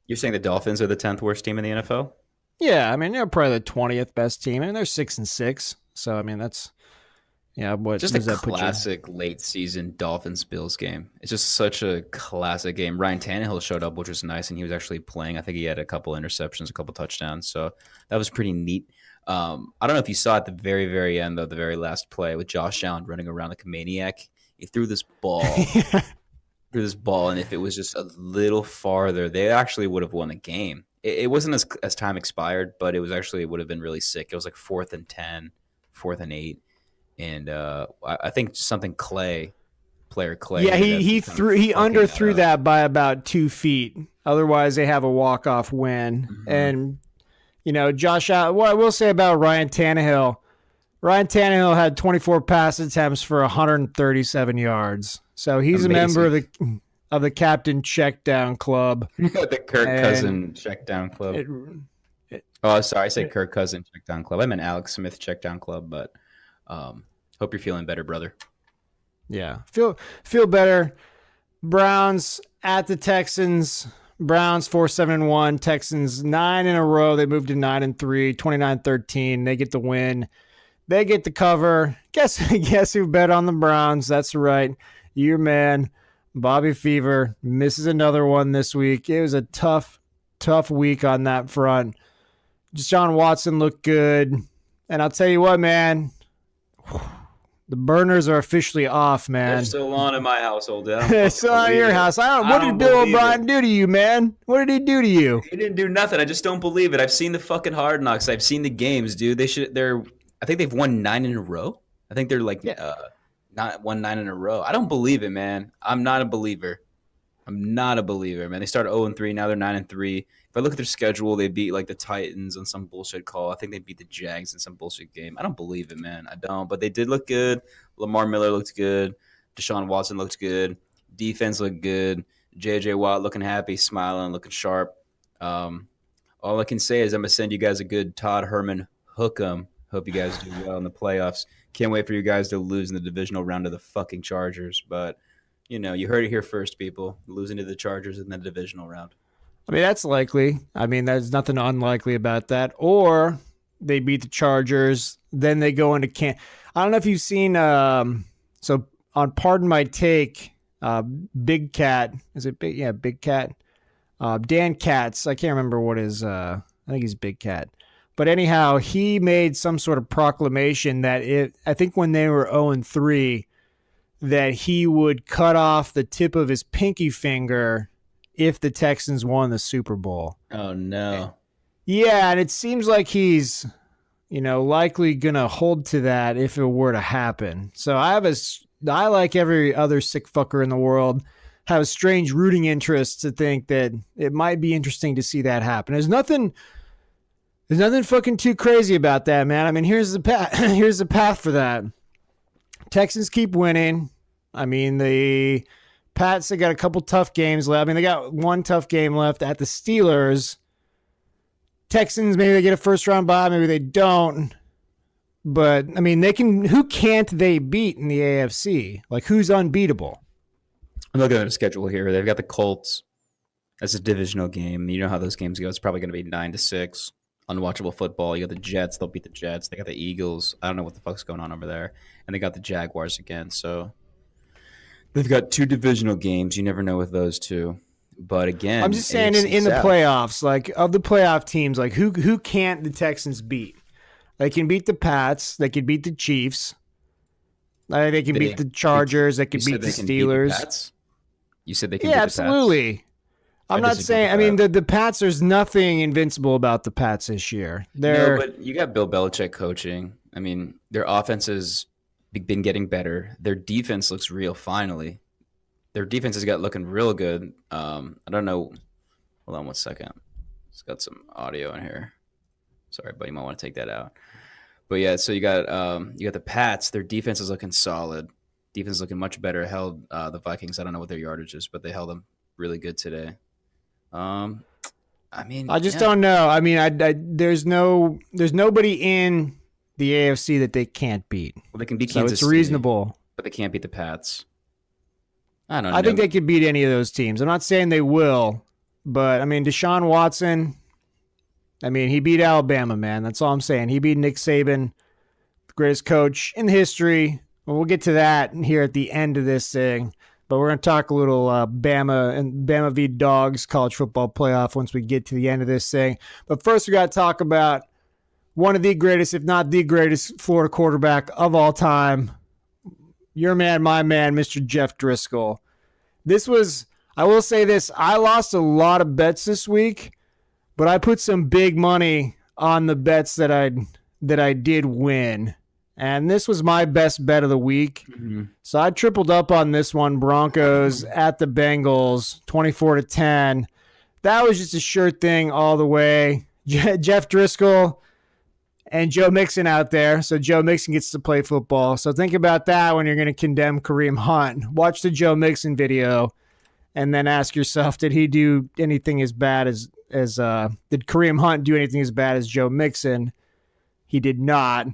You're saying the Dolphins are the 10th worst team in the NFL? Yeah, they're probably the 20th best team, and they're 6-6. So, that's what just does a that put you? Classic late season Dolphins Bills game. It's just such a classic game. Ryan Tannehill showed up, which was nice, and he was actually playing. I think he had a couple interceptions, a couple touchdowns, so that was pretty neat. I don't know if you saw at the very, very end, though, the very last play with Josh Allen running around like a maniac. He threw this ball, and if it was just a little farther, they actually would have won the game. It wasn't as time expired, but it would have been really sick. It was like 4th and 10, 4th and 8, and I think something player Clay. Yeah, he underthrew that by about 2 feet. Otherwise, they have a walk-off win, and. Josh Allen, what I will say about Ryan Tannehill had 24 pass attempts for 137 yards. So he's Amazing. A member of the captain check down club. The Kirk Cousin check down club. Sorry, I said Kirk Cousin check down club. I meant Alex Smith check down club, but hope you're feeling better, brother. Yeah, feel better. Browns at the Texans. Browns 4-7-1, Texans 9 in a row. They moved to 9-3, 29-13. They get the win. They get the cover. Guess who bet on the Browns? That's right. Your man, Bobby Fever, misses another one this week. It was a tough week on that front. Deshaun Watson looked good. And I'll tell you what, man. The burners are officially off, man. They're still on in my household. It's still on your house. What did Bill O'Brien do to you, man? What did he do to you? He didn't do nothing. I just don't believe it. I've seen the fucking Hard Knocks. I've seen the games, dude. I think they've won 9 in a row. I think they're not won 9 in a row. I don't believe it, man. I'm not a believer, man. They started 0-3. Now they're 9-3. If I look at their schedule, they beat like the Titans on some bullshit call. I think they beat the Jags in some bullshit game. I don't believe it, man. I don't. But they did look good. Lamar Miller looked good. Deshaun Watson looked good. Defense looked good. J.J. Watt looking happy, smiling, looking sharp. All I can say is I'm going to send you guys a good Todd Herman hook 'em. Hope you guys do well in the playoffs. Can't wait for you guys to lose in the divisional round of the fucking Chargers. But, you heard it here first, people. Losing to the Chargers in the divisional round. That's likely. There's nothing unlikely about that. Or they beat the Chargers, then they go into camp. I don't know if you've seen, so on Pardon My Take, Big Cat, is it Big? Yeah, Big Cat. Dan Katz, I can't remember what his, I think he's Big Cat. But anyhow, he made some sort of proclamation that I think when they were 0-3, that he would cut off the tip of his pinky finger if the Texans won the Super Bowl. Oh, no. Yeah, and it seems like he's, likely going to hold to that if it were to happen. So I like every other sick fucker in the world, have a strange rooting interest to think that it might be interesting to see that happen. There's nothing fucking too crazy about that, man. Here's the path. Here's the path for that. Texans keep winning. The Pats, they got a couple tough games left. They got one tough game left at the Steelers. Texans, maybe they get a first-round bye, maybe they don't. But, they can. Who can't they beat in the AFC? Like, who's unbeatable? I'm looking at the schedule here. They've got the Colts. That's a divisional game. You know how those games go. It's probably going to be 9-6. Unwatchable football. You got the Jets. They'll beat the Jets. They got the Eagles. I don't know what the fuck's going on over there. And they got the Jaguars again. So they've got 2 divisional games. You never know with those two. But again, I'm just saying in the playoffs, like of the playoff teams, like who can't the Texans beat? They can beat the Pats. They can beat the Chiefs. They can beat the Chargers. They can beat the Steelers. You said they can beat the Pats? Yeah, absolutely. I'm not saying. I mean, the Pats. There's nothing invincible about the Pats this year. No, but you got Bill Belichick coaching. I mean, their offense has been getting better. Their defense looks real. Finally, their defense has got looking real good. I don't know. Hold on 1 second. It's got some audio in here. Sorry, but you might want to take that out. But yeah, so you got the Pats. Their defense is looking solid. Defense is looking much better. Held the Vikings. I don't know what their yardage is, but they held them really good today. I mean, I just don't know. I mean, there's nobody in the AFC that they can't beat. Well, they can beat Kansas City, it's reasonable, but they can't beat the Pats. I don't know. I think they could beat any of those teams. I'm not saying they will, but I mean, Deshaun Watson. I mean, he beat Alabama, man. That's all I'm saying. He beat Nick Saban, the greatest coach in history. Well, we'll get to that here at the end of this thing. But we're going to talk a little Bama v. Dogs college football playoff once we get to the end of this thing. But first, we got to talk about one of the greatest, if not the greatest, Florida quarterback of all time. Your man, my man, Mr. Jeff Driscoll. I will say this, I lost a lot of bets this week, but I put some big money on the bets that I did win. And this was my best bet of the week. Mm-hmm. So I tripled up on this one. Broncos at the Bengals, 24-10. That was just a sure thing all the way. Jeff Driscoll and Joe Mixon out there. So Joe Mixon gets to play football. So think about that when you're going to condemn Kareem Hunt. Watch the Joe Mixon video and then ask yourself, did he do anything as bad as did Kareem Hunt do anything as bad as Joe Mixon? He did not.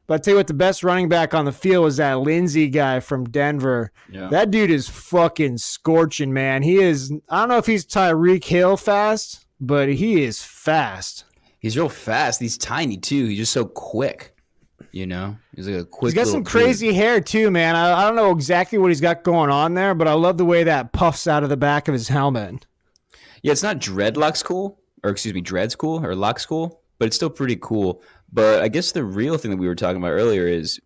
But I'll tell you what, the best running back on the field was that Lindsey guy from Denver. Yeah. That dude is fucking scorching, man. He is, I don't know if he's Tyreek Hill fast, but he is fast. He's real fast. He's tiny, too. He's just so quick, you know? He's like a quick He's got some crazy hair, too, man. I don't know exactly what he's got going on there, but I love the way that puffs out of the back of his helmet. Yeah, it's not dreadlocks cool, dreads cool, or locks cool, but it's still pretty cool. But I guess the real thing that we were talking about earlier is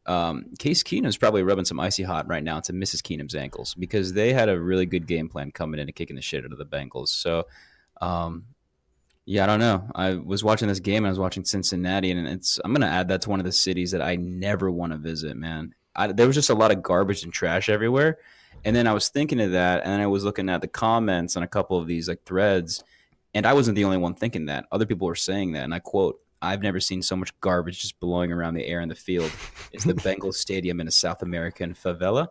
Case Keenum's probably rubbing some icy hot right now to Mrs. Keenum's ankles because they had a really good game plan coming in and kicking the shit out of the Bengals. So, yeah, I don't know. I was watching this game and I was watching Cincinnati, and I'm going to add that to one of the cities that I never want to visit, man. There was just a lot of garbage and trash everywhere. And then I was thinking of that, and then I was looking at the comments on a couple of these like threads, and I wasn't the only one thinking that. Other people were saying that, and I quote, "I've never seen so much garbage just blowing around the air in the field. It's the Bengals Stadium in a South American favela."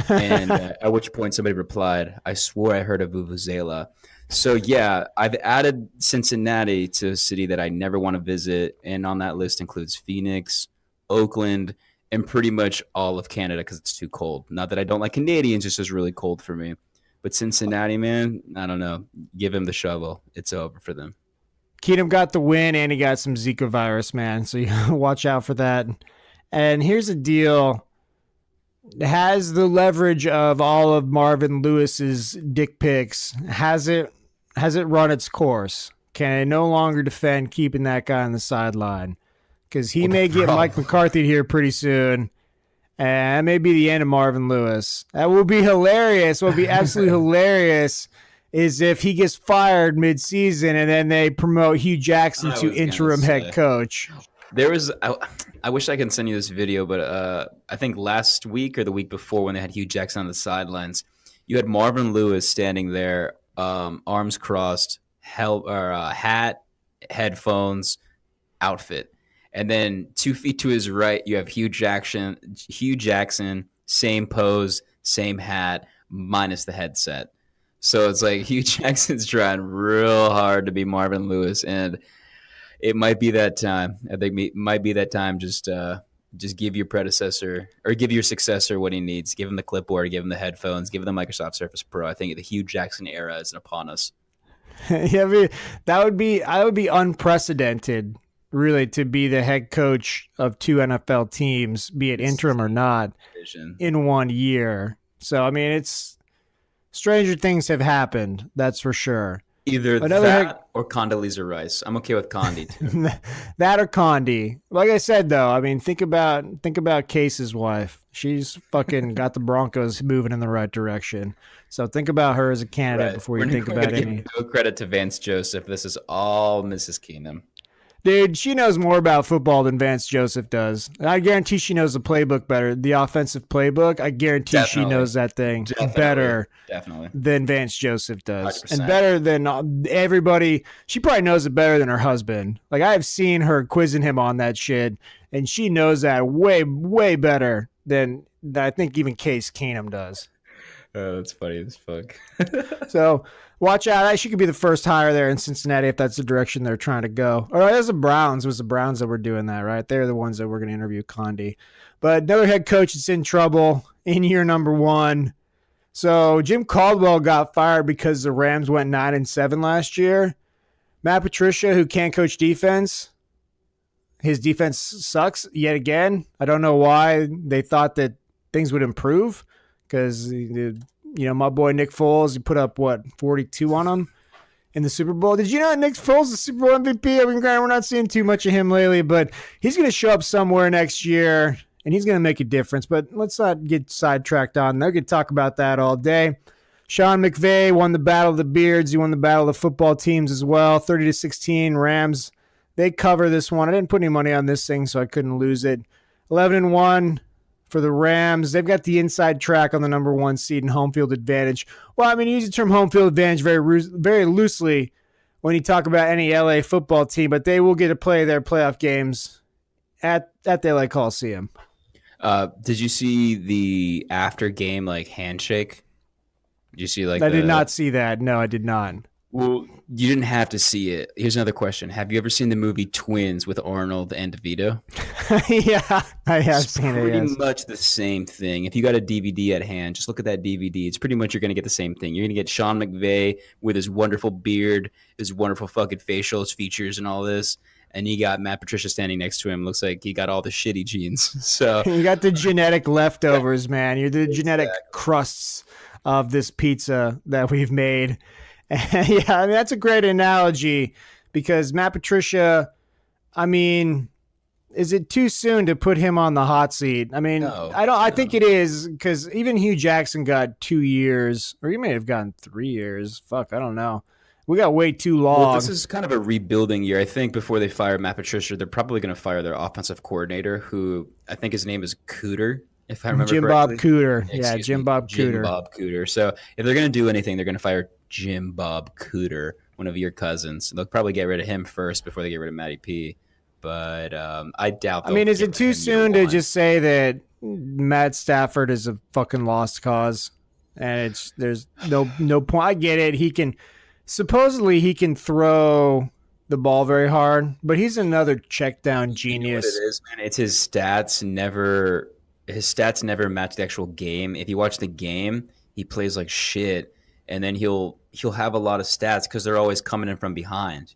And at which point somebody replied, "I swore I heard a vuvuzela." So, yeah, I've added Cincinnati to a city that I never want to visit, and on that list includes Phoenix, Oakland, and pretty much all of Canada because it's too cold. Not that I don't like Canadians, it's just really cold for me. But Cincinnati, man, I don't know. Give him the shovel. It's over for them. Keenum got the win, and he got some Zika virus, man. So you watch out for that. And here's the deal. It has the leverage of all of Marvin Lewis's dick pics. Has it run its course? Can it no longer defend keeping that guy on the sideline? Because he may get Mike McCarthy here pretty soon. And that may be the end of Marvin Lewis. That will be hilarious. What will be absolutely hilarious is if he gets fired mid-season and then they promote Hugh Jackson to interim head coach. There was, I wish I could send you this video, but I think last week or the week before when they had Hugh Jackson on the sidelines, you had Marvin Lewis standing there, arms crossed, hat, headphones, outfit. And then 2 feet to his right, you have Hugh Jackson, same pose, same hat, minus the headset. So it's like Hugh Jackson's trying real hard to be Marvin Lewis, and it might be that time. I think it might be that time. Just give your predecessor or give your successor what he needs. Give him the clipboard, give him the headphones, give him the Microsoft Surface Pro. I think the Hugh Jackson era is upon us. Yeah, I mean, that would be unprecedented, really, to be the head coach of two NFL teams, be it interim or not, in 1 year. So, I mean, stranger things have happened, that's for sure. Either Another that or Condoleezza Rice. I'm okay with Condi too. that or Condi. Like I said, though, I mean, think about Case's wife. She's fucking got the Broncos moving in the right direction. So think about her as a candidate Right. before you think about gonna any. give no credit to Vance Joseph. This is all Mrs. Keenum. Dude, she knows more about football than Vance Joseph does. And I guarantee she knows the playbook better. The offensive playbook, I guarantee she Definitely. knows that thing better than Vance Joseph does. 100%. And better than everybody. She probably knows it better than her husband. Like, I have seen her quizzing him on that shit, and she knows that way, way better than I think even Case Keenum does. Oh, that's funny as fuck. So watch out. She could be the first hire there in Cincinnati if that's the direction they're trying to go. Or it was the Browns. It was the Browns that were doing that, right? They're the ones that were going to interview Condi. But another head coach that's in trouble in year number 1. So Jim Caldwell got fired because the Rams went 9-7 last year. Matt Patricia, who can't coach defense, his defense sucks yet again. I don't know why they thought that things would improve. Because, my boy Nick Foles, he put up, 42 on him in the Super Bowl. Did you know Nick Foles is the Super Bowl MVP? I mean, granted, we're not seeing too much of him lately, but he's going to show up somewhere next year, and he's going to make a difference. But let's not get sidetracked on. They're going to talk about that all day. Sean McVay won the Battle of the Beards. He won the Battle of the Football Teams as well, 30-16. Rams, they cover this one. I didn't put any money on this thing, so I couldn't lose it. 11-1. For the Rams, they've got the inside track on the number 1 seed and home field advantage. Well, I mean, you use the term home field advantage very loosely when you talk about any LA football team, but they will get to play their playoff games at the LA Coliseum. Did you see the after game handshake? Did you see I did not see that. No, I did not. Well, you didn't have to see it. Here's another question. Have you ever seen the movie Twins with Arnold and DeVito? Yeah, I have seen it. Pretty much the same thing. If you got a DVD at hand, just look at that DVD. It's pretty much you're going to get the same thing. You're going to get Sean McVay with his wonderful beard, his wonderful fucking facials, features, and all this. And you got Matt Patricia standing next to him. Looks like he got all the shitty genes. So you got the genetic leftovers, man. You're the genetic crusts of this pizza that we've made. Yeah, I mean, that's a great analogy because Matt Patricia, I mean, is it too soon to put him on the hot seat? I mean, No. I think it is because even Hugh Jackson got 2 years, or he may have gotten 3 years. Fuck, I don't know. We got way too long. Well, this is kind of a rebuilding year. I think before they fire Matt Patricia, they're probably going to fire their offensive coordinator, who I think his name is Cooter, if I remember Jim correctly. Bob Cooter. Excuse me, Jim Bob Cooter. Jim Bob Cooter. So if they're going to do anything, they're going to fire Jim Bob Cooter, one of your cousins. They'll probably get rid of him first before they get rid of Matty P. But I doubt. I mean, is it too soon to just say that Matt Stafford is a fucking lost cause? And there's no point. I get it. He can throw the ball very hard, but he's another check down genius. You know what it is, man? It's his stats never. His stats never match the actual game. If you watch the game, he plays like shit, and then he'll have a lot of stats because they're always coming in from behind.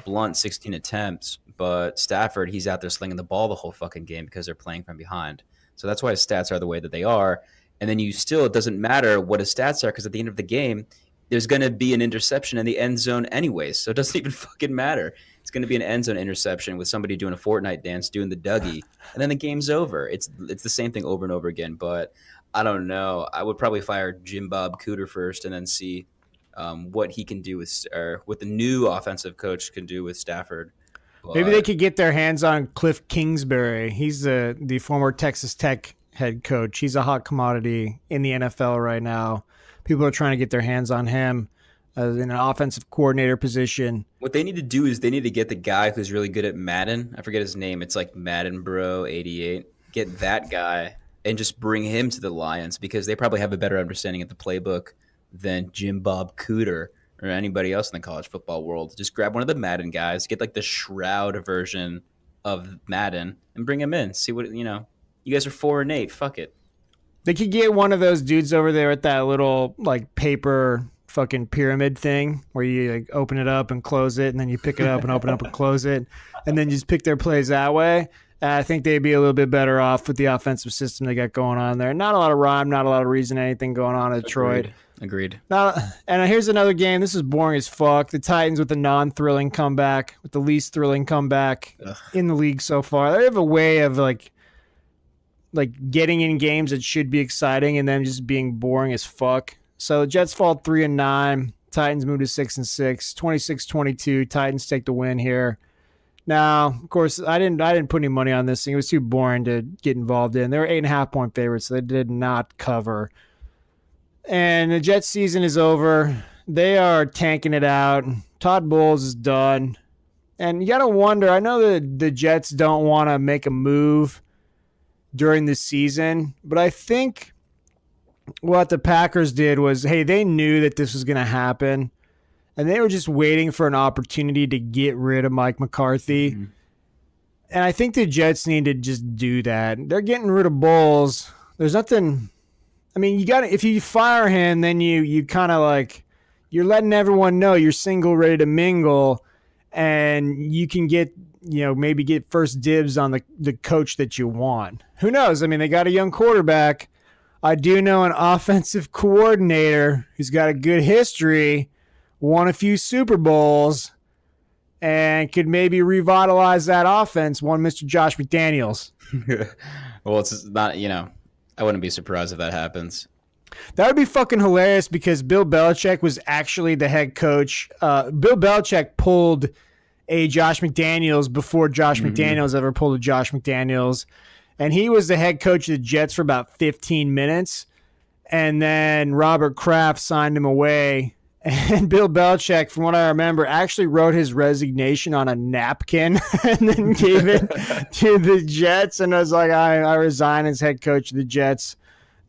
Blunt 16 attempts, but Stafford, he's out there slinging the ball the whole fucking game because they're playing from behind. So that's why his stats are the way that they are. And then it doesn't matter what his stats are because at the end of the game, there's going to be an interception in the end zone anyways. So it doesn't even fucking matter. It's going to be an end zone interception with somebody doing a Fortnite dance, doing the Dougie, and then the game's over. It's the same thing over and over again. But I don't know. I would probably fire Jim Bob Cooter first and then see what he can do what the new offensive coach can do with Stafford. But maybe they could get their hands on Cliff Kingsbury. He's the former Texas Tech head coach. He's a hot commodity in the NFL right now. People are trying to get their hands on him in an offensive coordinator position. What they need to do is they need to get the guy who's really good at Madden. I forget his name. It's like Madden Bro 88. Get that guy and just bring him to the Lions because they probably have a better understanding of the playbook than Jim Bob Cooter or anybody else in the college football world. Just grab one of the Madden guys, get like the Shroud version of Madden, and bring him in. See what you guys are 4-8. Fuck it. They could get one of those dudes over there at that little like paper fucking pyramid thing where you like open it up and close it, and then you pick it up and open up and close it, and then you just pick their plays that way. I think they'd be a little bit better off with the offensive system they got going on there. Not a lot of rhyme, not a lot of reason, anything going on in Detroit. Agreed. Now, and here's another game. This is boring as fuck. The Titans with the non-thrilling comeback, with the least thrilling comeback in the league so far. They have a way of like getting in games that should be exciting and then just being boring as fuck. So the Jets fall 3-9. Titans move to 6-6. 26-22. Titans take the win here. Now, of course, I didn't put any money on this thing. It was too boring to get involved in. They were 8.5-point favorites, so they did not cover. And the Jets season is over. They are tanking it out. Todd Bowles is done. And you got to wonder, I know that the Jets don't want to make a move during the season, but I think what the Packers did was, hey, they knew that this was going to happen, and they were just waiting for an opportunity to get rid of Mike McCarthy. Mm-hmm. And I think the Jets need to just do that. They're getting rid of Bowles. There's nothing... I mean, you got to, if you fire him, then you kind of like, you're letting everyone know you're single, ready to mingle, and you can get, maybe get first dibs on the coach that you want. Who knows? I mean, they got a young quarterback. I do know an offensive coordinator who's got a good history, won a few Super Bowls, and could maybe revitalize that offense, one Mr. Josh McDaniels. Well, it's not, I wouldn't be surprised if that happens. That would be fucking hilarious because Bill Belichick was actually the head coach. Bill Belichick pulled a Josh McDaniels before Josh McDaniels ever pulled a Josh McDaniels. And he was the head coach of the Jets for about 15 minutes. And then Robert Kraft signed him away. And Bill Belichick, from what I remember, actually wrote his resignation on a napkin and then gave it to the Jets and was like, I resign as head coach of the Jets.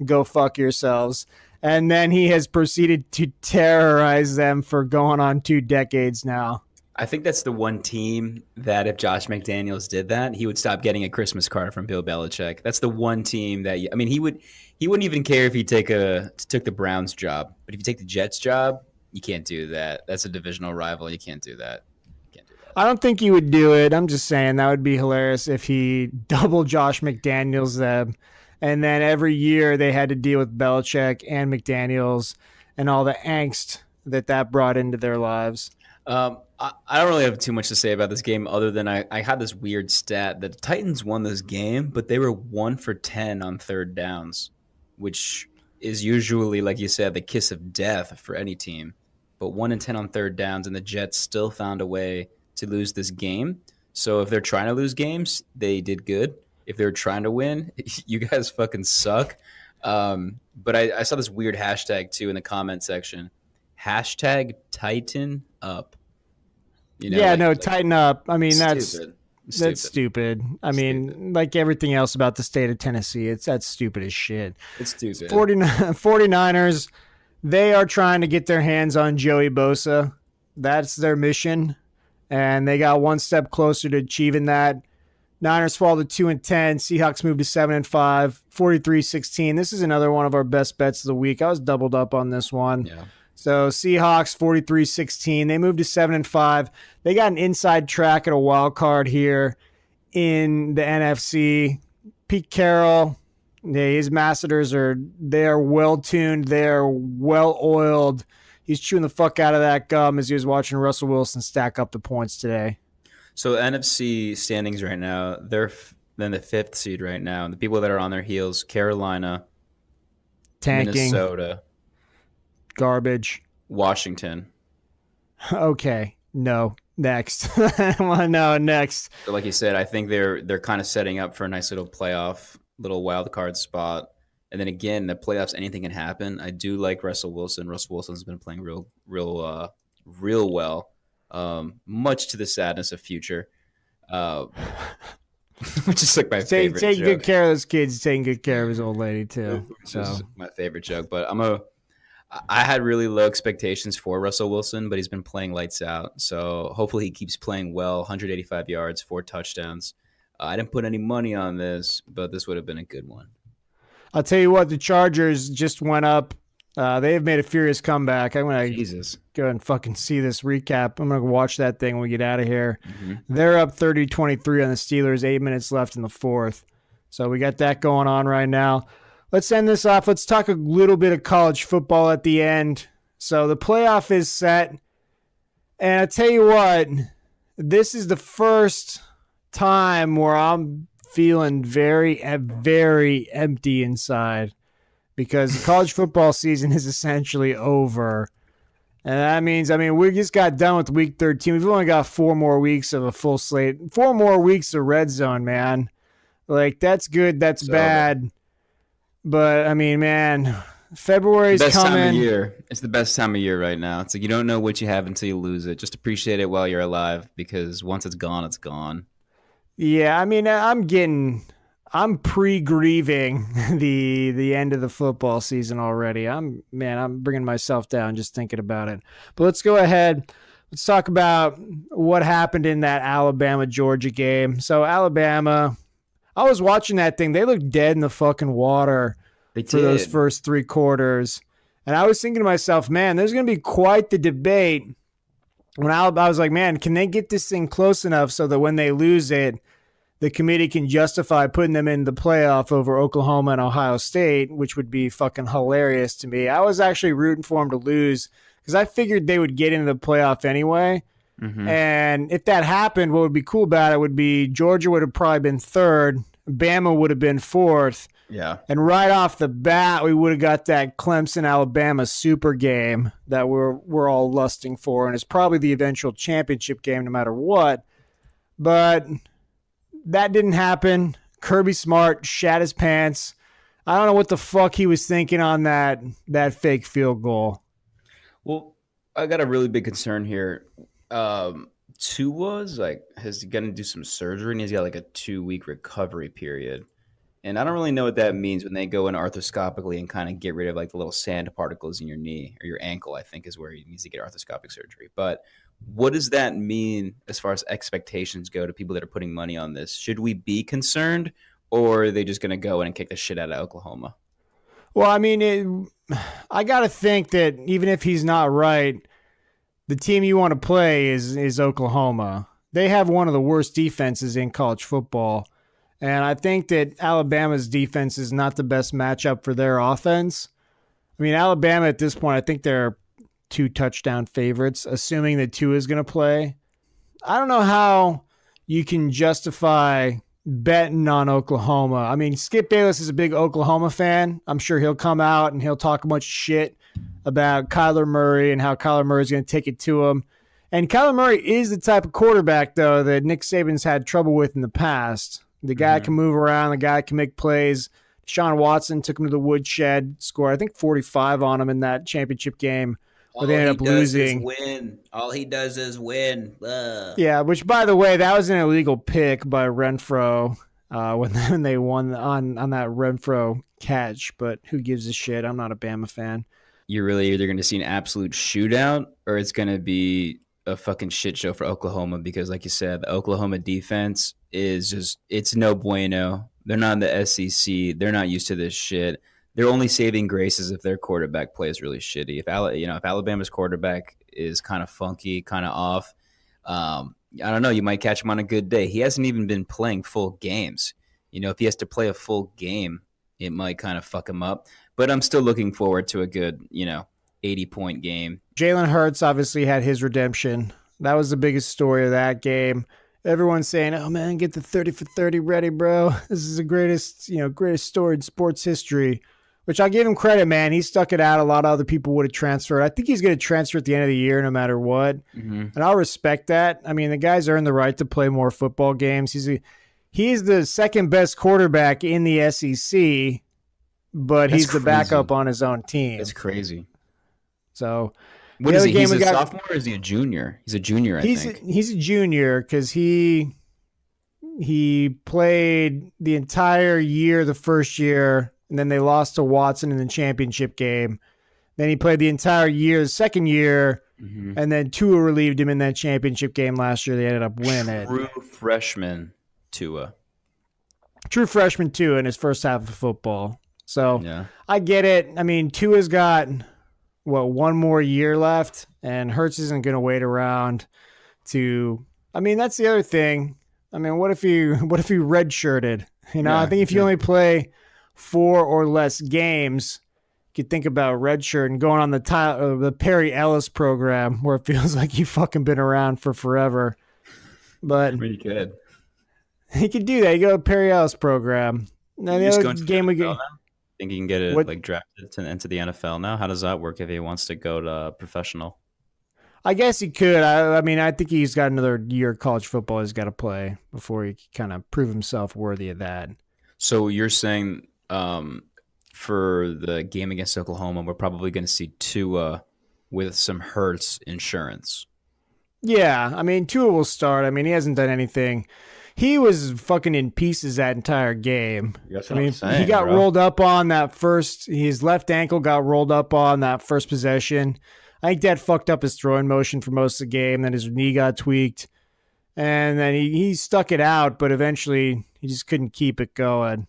Go fuck yourselves. And then he has proceeded to terrorize them for going on 2 decades now. I think that's the one team that if Josh McDaniels did that, he would stop getting a Christmas card from Bill Belichick. That's the one team that, he wouldn't even care if he took the Browns job. But if you take the Jets job, you can't do that. That's a divisional rival. You can't do that. I don't think he would do it. I'm just saying that would be hilarious if he doubled Josh McDaniels them. And then every year they had to deal with Belichick and McDaniels and all the angst that brought into their lives. I don't really have too much to say about this game other than I had this weird stat that the Titans won this game, but they were 1 for 10 on third downs, which is usually, like you said, the kiss of death for any team. But 1 in 10 on third downs, and the Jets still found a way to lose this game. So if they're trying to lose games, they did good. If they're trying to win, you guys fucking suck. But I saw this weird hashtag too in the comment section. Hashtag Tighten Up. Tighten up. I mean, stupid. That's stupid. I mean, like everything else about the state of Tennessee, that's stupid as shit. It's stupid. 49ers, they are trying to get their hands on Joey Bosa. That's their mission, and they got one step closer to achieving that. Niners fall to 2-10. Seahawks move to 7-5. 43-16. This is another one of our best bets of the week. I was doubled up on this one. Yeah. So Seahawks 43-16. They moved to 7-5. They got an inside track at a wild card here in the NFC. Pete Carroll, his Masseters are well tuned. They're well oiled. He's chewing the fuck out of that gum as he was watching Russell Wilson stack up the points today. So NFC standings right now, they're in the 5th seed right now. And the people that are on their heels, Carolina, tanking, Minnesota, garbage, Washington. Okay, no, next. No, next. So like you said, I think they're kind of setting up for a nice little playoff, little wild card spot. And then again, the playoffs, anything can happen. I do like Russell Wilson. Russell Wilson's been playing real well. Much to the sadness of Future, which is like my favorite joke. Taking good care of those kids, taking good care of his old lady too. Which is my favorite joke. But I had really low expectations for Russell Wilson, but he's been playing lights out. So hopefully he keeps playing well. 185 yards, 4 touchdowns. I didn't put any money on this, but this would have been a good one. I'll tell you what, the Chargers just went up. They have made a furious comeback. I'm going to go and fucking see this recap. I'm going to watch that thing when we get out of here. Mm-hmm. They're up 30-23 on the Steelers, 8 minutes left in the 4th. So we got that going on right now. let's end this off. Let's talk a little bit of college football at the end. So the playoff is set. And I tell you what, this is the first time where I'm feeling very, very empty inside because the college football season is essentially over. And that means, we just got done with week 13. We've only got 4 more weeks of a full slate, 4 more weeks of red zone, man. Like, that's good, that's bad. But, man, February's best coming. Time of year. It's the best time of year right now. It's like you don't know what you have until you lose it. Just appreciate it while you're alive because once it's gone, it's gone. Yeah, I'm pre-grieving the end of the football season already. I'm bringing myself down just thinking about it. But let's go ahead. Let's talk about what happened in that Alabama-Georgia game. So Alabama, I was watching that thing. They looked dead in the fucking water for those first 3 quarters. And I was thinking to myself, man, there's going to be quite the debate. When I was like, man, can they get this thing close enough so that when they lose it, the committee can justify putting them in the playoff over Oklahoma and Ohio State, which would be fucking hilarious to me. I was actually rooting for them to lose because I figured they would get into the playoff anyway. Mm-hmm. And if that happened, what would be cool about it would be Georgia would have probably been 3rd, Bama would have been 4th. Yeah. And right off the bat, we would have got that Clemson-Alabama super game that we're all lusting for, and it's probably the eventual championship game no matter what. But that didn't happen. Kirby Smart shat his pants. I don't know what the fuck he was thinking on that fake field goal. Well, I got a really big concern here. Tua's has going to do some surgery, and he's got like a 2-week recovery period. And I don't really know what that means when they go in arthroscopically and kind of get rid of like the little sand particles in your knee or your ankle, I think is where he needs to get arthroscopic surgery. But what does that mean as far as expectations go to people that are putting money on this? Should we be concerned, or are they just going to go in and kick the shit out of Oklahoma? Well, I got to think that even if he's not right, the team you want to play is Oklahoma. They have one of the worst defenses in college football. And I think that Alabama's defense is not the best matchup for their offense. Alabama at this point, I think they're 2 touchdown favorites, assuming that Tua is going to play. I don't know how you can justify betting on Oklahoma. Skip Bayless is a big Oklahoma fan. I'm sure he'll come out and he'll talk much shit about Kyler Murray and how Kyler Murray is going to take it to him. And Kyler Murray is the type of quarterback, though, that Nick Saban's had trouble with in the past. The guy can move around. The guy can make plays. Deshaun Watson took him to the woodshed, scored, I think, 45 on him in that championship game where they ended up losing. All he does is win. Yeah, which, by the way, that was an illegal pick by Renfro when they won on that Renfro catch. But who gives a shit? I'm not a Bama fan. You're really either going to see an absolute shootout or it's going to be a fucking shit show for Oklahoma because, like you said, the Oklahoma defense is just – it's no bueno. They're not in the SEC. They're not used to this shit. Their only saving grace is if their quarterback plays really shitty. If Alabama's quarterback is kind of funky, kind of off, I don't know. You might catch him on a good day. He hasn't even been playing full games. If he has to play a full game, it might kind of fuck him up. But I'm still looking forward to a good, 80-point game. Jalen Hurts obviously had his redemption. That was the biggest story of that game. Everyone's saying, "Oh man, get the 30 for 30 ready, bro. This is the greatest story in sports history." Which I'll give him credit, man. He stuck it out. A lot of other people would have transferred. I think he's going to transfer at the end of the year no matter what. Mm-hmm. And I'll respect that. The guy's earned the right to play more football games. He's the second best quarterback in the SEC, but he's the backup on his own team. That's crazy. So what is he? He's a sophomore or is he a junior? He's a junior, I think. He's a junior because he played the entire year the first year, and then they lost to Watson in the championship game. Then he played the entire year the second year, and then Tua relieved him in that championship game last year. They ended up winning. True freshman Tua in his first half of football. So yeah. I get it. Tua's got one more year left, and Hurts isn't going to wait around to. That's the other thing. What if he redshirted? I think if you only play 4 or less games, you could think about redshirt and going on the Perry Ellis program where it feels like you've fucking been around for forever. But Pretty good. he could do that. You go to Perry Ellis program. Now the other game we get. Think he can get it drafted into the NFL now? How does that work if he wants to go to professional? I guess he could. I mean, I think he's got another year of college football he's got to play before he can kind of prove himself worthy of that. So you're saying for the game against Oklahoma, we're probably going to see Tua with some Hurts insurance. Yeah, I mean, Tua will start. I mean, he hasn't done anything. He was fucking in pieces that entire game. He got rolled up on that first. His left ankle got rolled up on that first possession. I think that fucked up his throwing motion for most of the game. Then his knee got tweaked. And then he stuck it out, but eventually he just couldn't keep it going.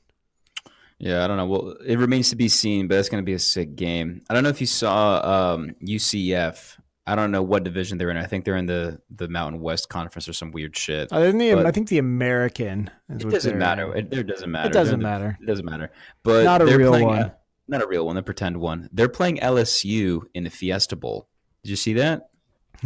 Yeah, I don't know. Well, it remains to be seen, but it's going to be a sick game. I don't know if you saw UCF. I don't know what division they're in. I think they're in the Mountain West Conference or some weird shit. I think the American. It doesn't matter. It doesn't matter. It doesn't matter. It doesn't matter. But not a real one. Not a real one. The pretend one. They're playing LSU in the Fiesta Bowl. Did you see that?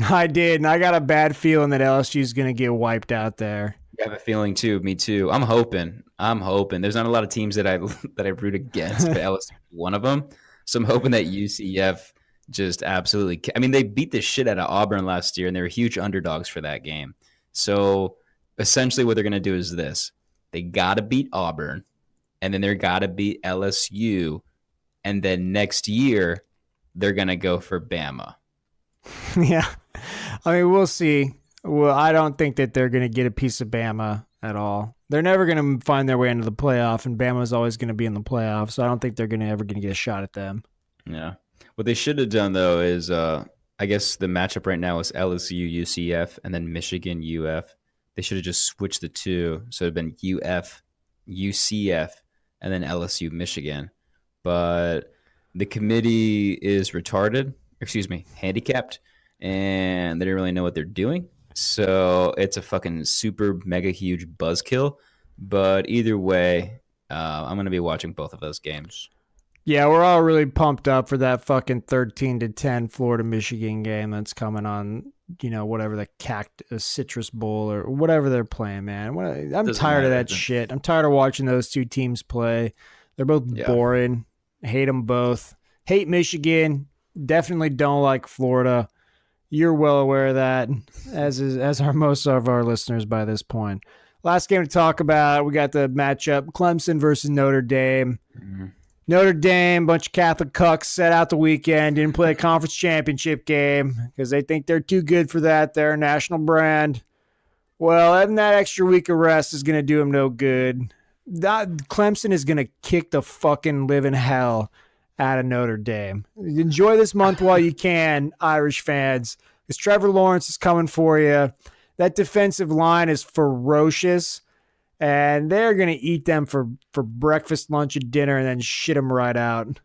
I did, and I got a bad feeling that LSU is going to get wiped out there. I have a feeling too. Me too. I'm hoping. There's not a lot of teams that I root against, but LSU is one of them. So I'm hoping that UCF just absolutely. I mean, they beat the shit out of Auburn last year, and they were huge underdogs for that game. So essentially, what they're going to do is this: they got to beat Auburn, and then they're got to beat LSU, and then next year they're going to go for Bama. Yeah, I mean, we'll see. Well, I don't think that they're going to get a piece of Bama at all. They're never going to find their way into the playoff, and Bama's always going to be in the playoff, so I don't think they're ever going to get a shot at them. Yeah. What they should have done, though, is I guess the matchup right now is LSU, UCF, and then Michigan, UF. They should have just switched the two, so it would have been UF, UCF, and then LSU, Michigan. But the committee is handicapped, and they don't really know what they're doing. So it's a fucking super mega huge buzzkill. But either way, I'm going to be watching both of those games. Yeah, we're all really pumped up for that fucking 13-10 Florida-Michigan game that's coming on, whatever the Citrus Bowl or whatever they're playing, man. I'm tired of that shit. I'm tired of watching those two teams play. They're both boring. Hate them both. Hate Michigan. Definitely don't like Florida. You're well aware of that, as are most of our listeners by this point. Last game to talk about, we got the matchup, Clemson versus Notre Dame. Mm-hmm. Notre Dame, bunch of Catholic cucks, set out the weekend, didn't play a conference championship game because they think they're too good for that. They're a national brand. Well, having that extra week of rest is going to do them no good. Clemson is going to kick the fucking living hell out of Notre Dame. Enjoy this month while you can, Irish fans, because Trevor Lawrence is coming for you. That defensive line is ferocious. And they're going to eat them for breakfast, lunch, and dinner and then shit them right out.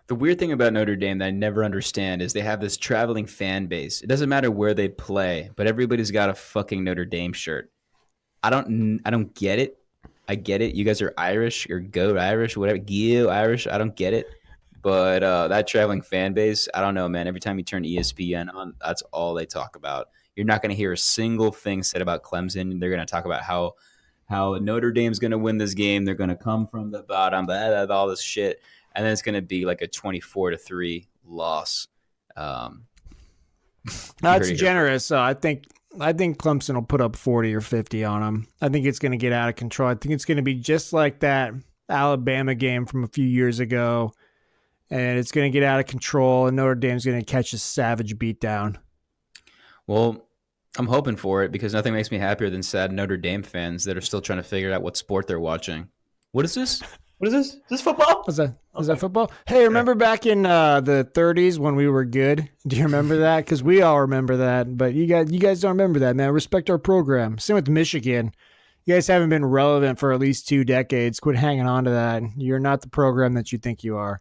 The weird thing about Notre Dame that I never understand is they have this traveling fan base. It doesn't matter where they play, but everybody's got a fucking Notre Dame shirt. I don't get it. I get it. You guys are Irish or go Irish, whatever. Go Irish. I don't get it. But that traveling fan base, I don't know, man. Every time you turn ESPN on, that's all they talk about. You're not going to hear a single thing said about Clemson. They're going to talk about how Notre Dame's going to win this game. They're going to come from the bottom, all this shit. And then it's going to be like a 24-3 loss. That's generous. I think Clemson will put up 40 or 50 on them. I think it's going to get out of control. I think it's going to be just like that Alabama game from a few years ago. And it's going to get out of control, and Notre Dame's going to catch a savage beatdown. Well, I'm hoping for it because nothing makes me happier than sad Notre Dame fans that are still trying to figure out what sport they're watching. What is this? What is this? Is this football? Is that football? Hey, remember back in the 30s when we were good? Do you remember that? Because we all remember that, but you guys don't remember that, man. Respect our program. Same with Michigan. You guys haven't been relevant for at least 2 decades. Quit hanging on to that. You're not the program that you think you are.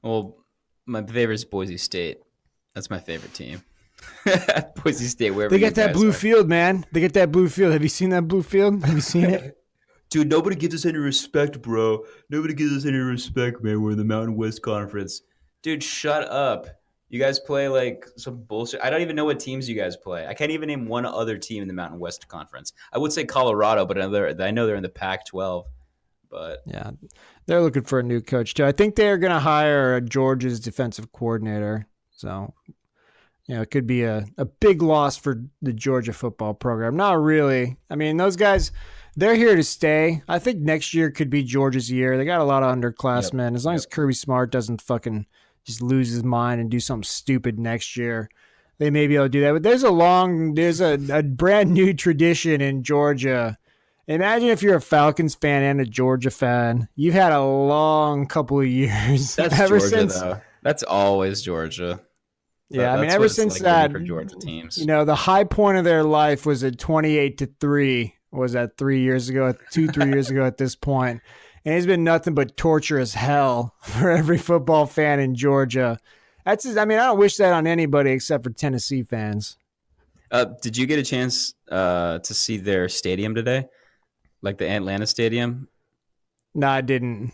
Well, my favorite is Boise State. That's my favorite team. Boise State, wherever they got that blue field, man. They get that blue field. Have you seen that blue field? Have you seen it? Dude, nobody gives us any respect, bro. Nobody gives us any respect, man. We're in the Mountain West Conference. Dude, shut up. You guys play like some bullshit. I don't even know what teams you guys play. I can't even name one other team in the Mountain West Conference. I would say Colorado, but I know they're in the Pac-12. But Yeah, they're looking for a new coach too. I think they're going to hire Georgia's defensive coordinator. So, it could be a big loss for the Georgia football program. Not really. I mean, those guys, they're here to stay. I think next year could be Georgia's year. They got a lot of underclassmen. As long as Kirby Smart doesn't fucking just lose his mind and do something stupid next year, they may be able to do that. But there's a brand new tradition in Georgia. Imagine if you're a Falcons fan and a Georgia fan. You've had a long couple of years. That's ever Georgia, since, though. That's always Georgia. Yeah, That's ever what it's since like that, for Georgia teams. the high point of their life was at 28-3. Was that 3 years ago? 3 years ago at this point. And it's been nothing but torture as hell for every football fan in Georgia. I don't wish that on anybody except for Tennessee fans. Did you get a chance to see their stadium today? Like the Atlanta stadium? No, I didn't.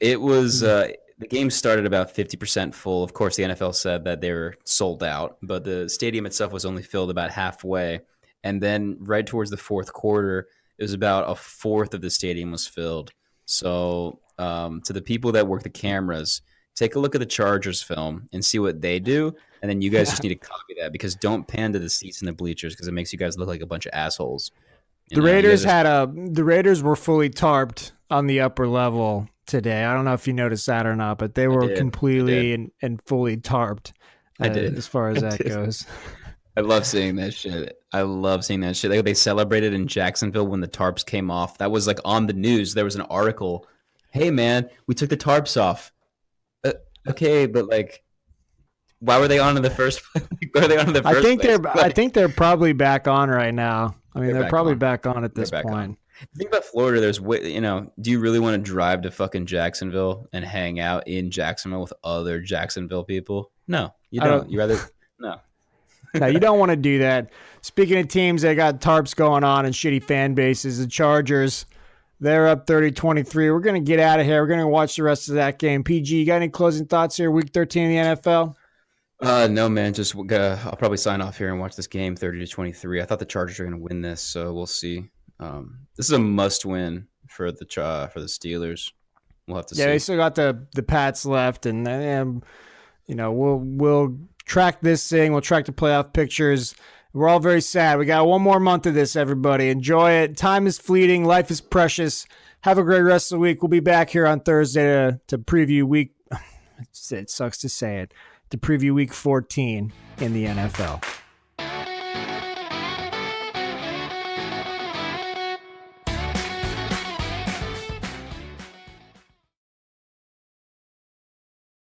It was the game started about 50% full. Of course, the NFL said that they were sold out, but the stadium itself was only filled about halfway. And then right towards the fourth quarter, it was about a fourth of the stadium was filled. So to the people that work the cameras, take a look at the Chargers film and see what they do. And then you guys just need to copy that, because don't pan to the seats and the bleachers, because it makes you guys look like a bunch of assholes. The Raiders the Raiders were fully tarped on the upper level today. I don't know if you noticed that or not, but they were completely and fully tarped. I did. As far as that goes. I love seeing that shit. Like, they celebrated in Jacksonville when the tarps came off. That was like on the news. There was an article. Hey man, we took the tarps off. Okay, but like, why were they on in the first place? I think they're probably back on right now. I mean, they're probably back on at this point. The thing about Florida, do you really want to drive to fucking Jacksonville and hang out in Jacksonville with other Jacksonville people? No, you don't. You rather no. No, you don't want to do that. Speaking of teams that got tarps going on and shitty fan bases, the Chargers, they're up 30-23. We're going to get out of here. We're going to watch the rest of that game. PG, you got any closing thoughts here? Week 13 in the NFL? No, man. Just I'll probably sign off here and watch this game 30-23. I thought the Chargers are going to win this, so we'll see. This is a must-win for the Steelers. We'll have to see. Yeah, they still got the Pats left, and we'll track this thing. We'll track the playoff pictures. We're all very sad. We got one more month of this, everybody. Enjoy it. Time is fleeting. Life is precious. Have a great rest of the week. We'll be back here on Thursday to preview week. It sucks to say it. To preview week 14 in the NFL.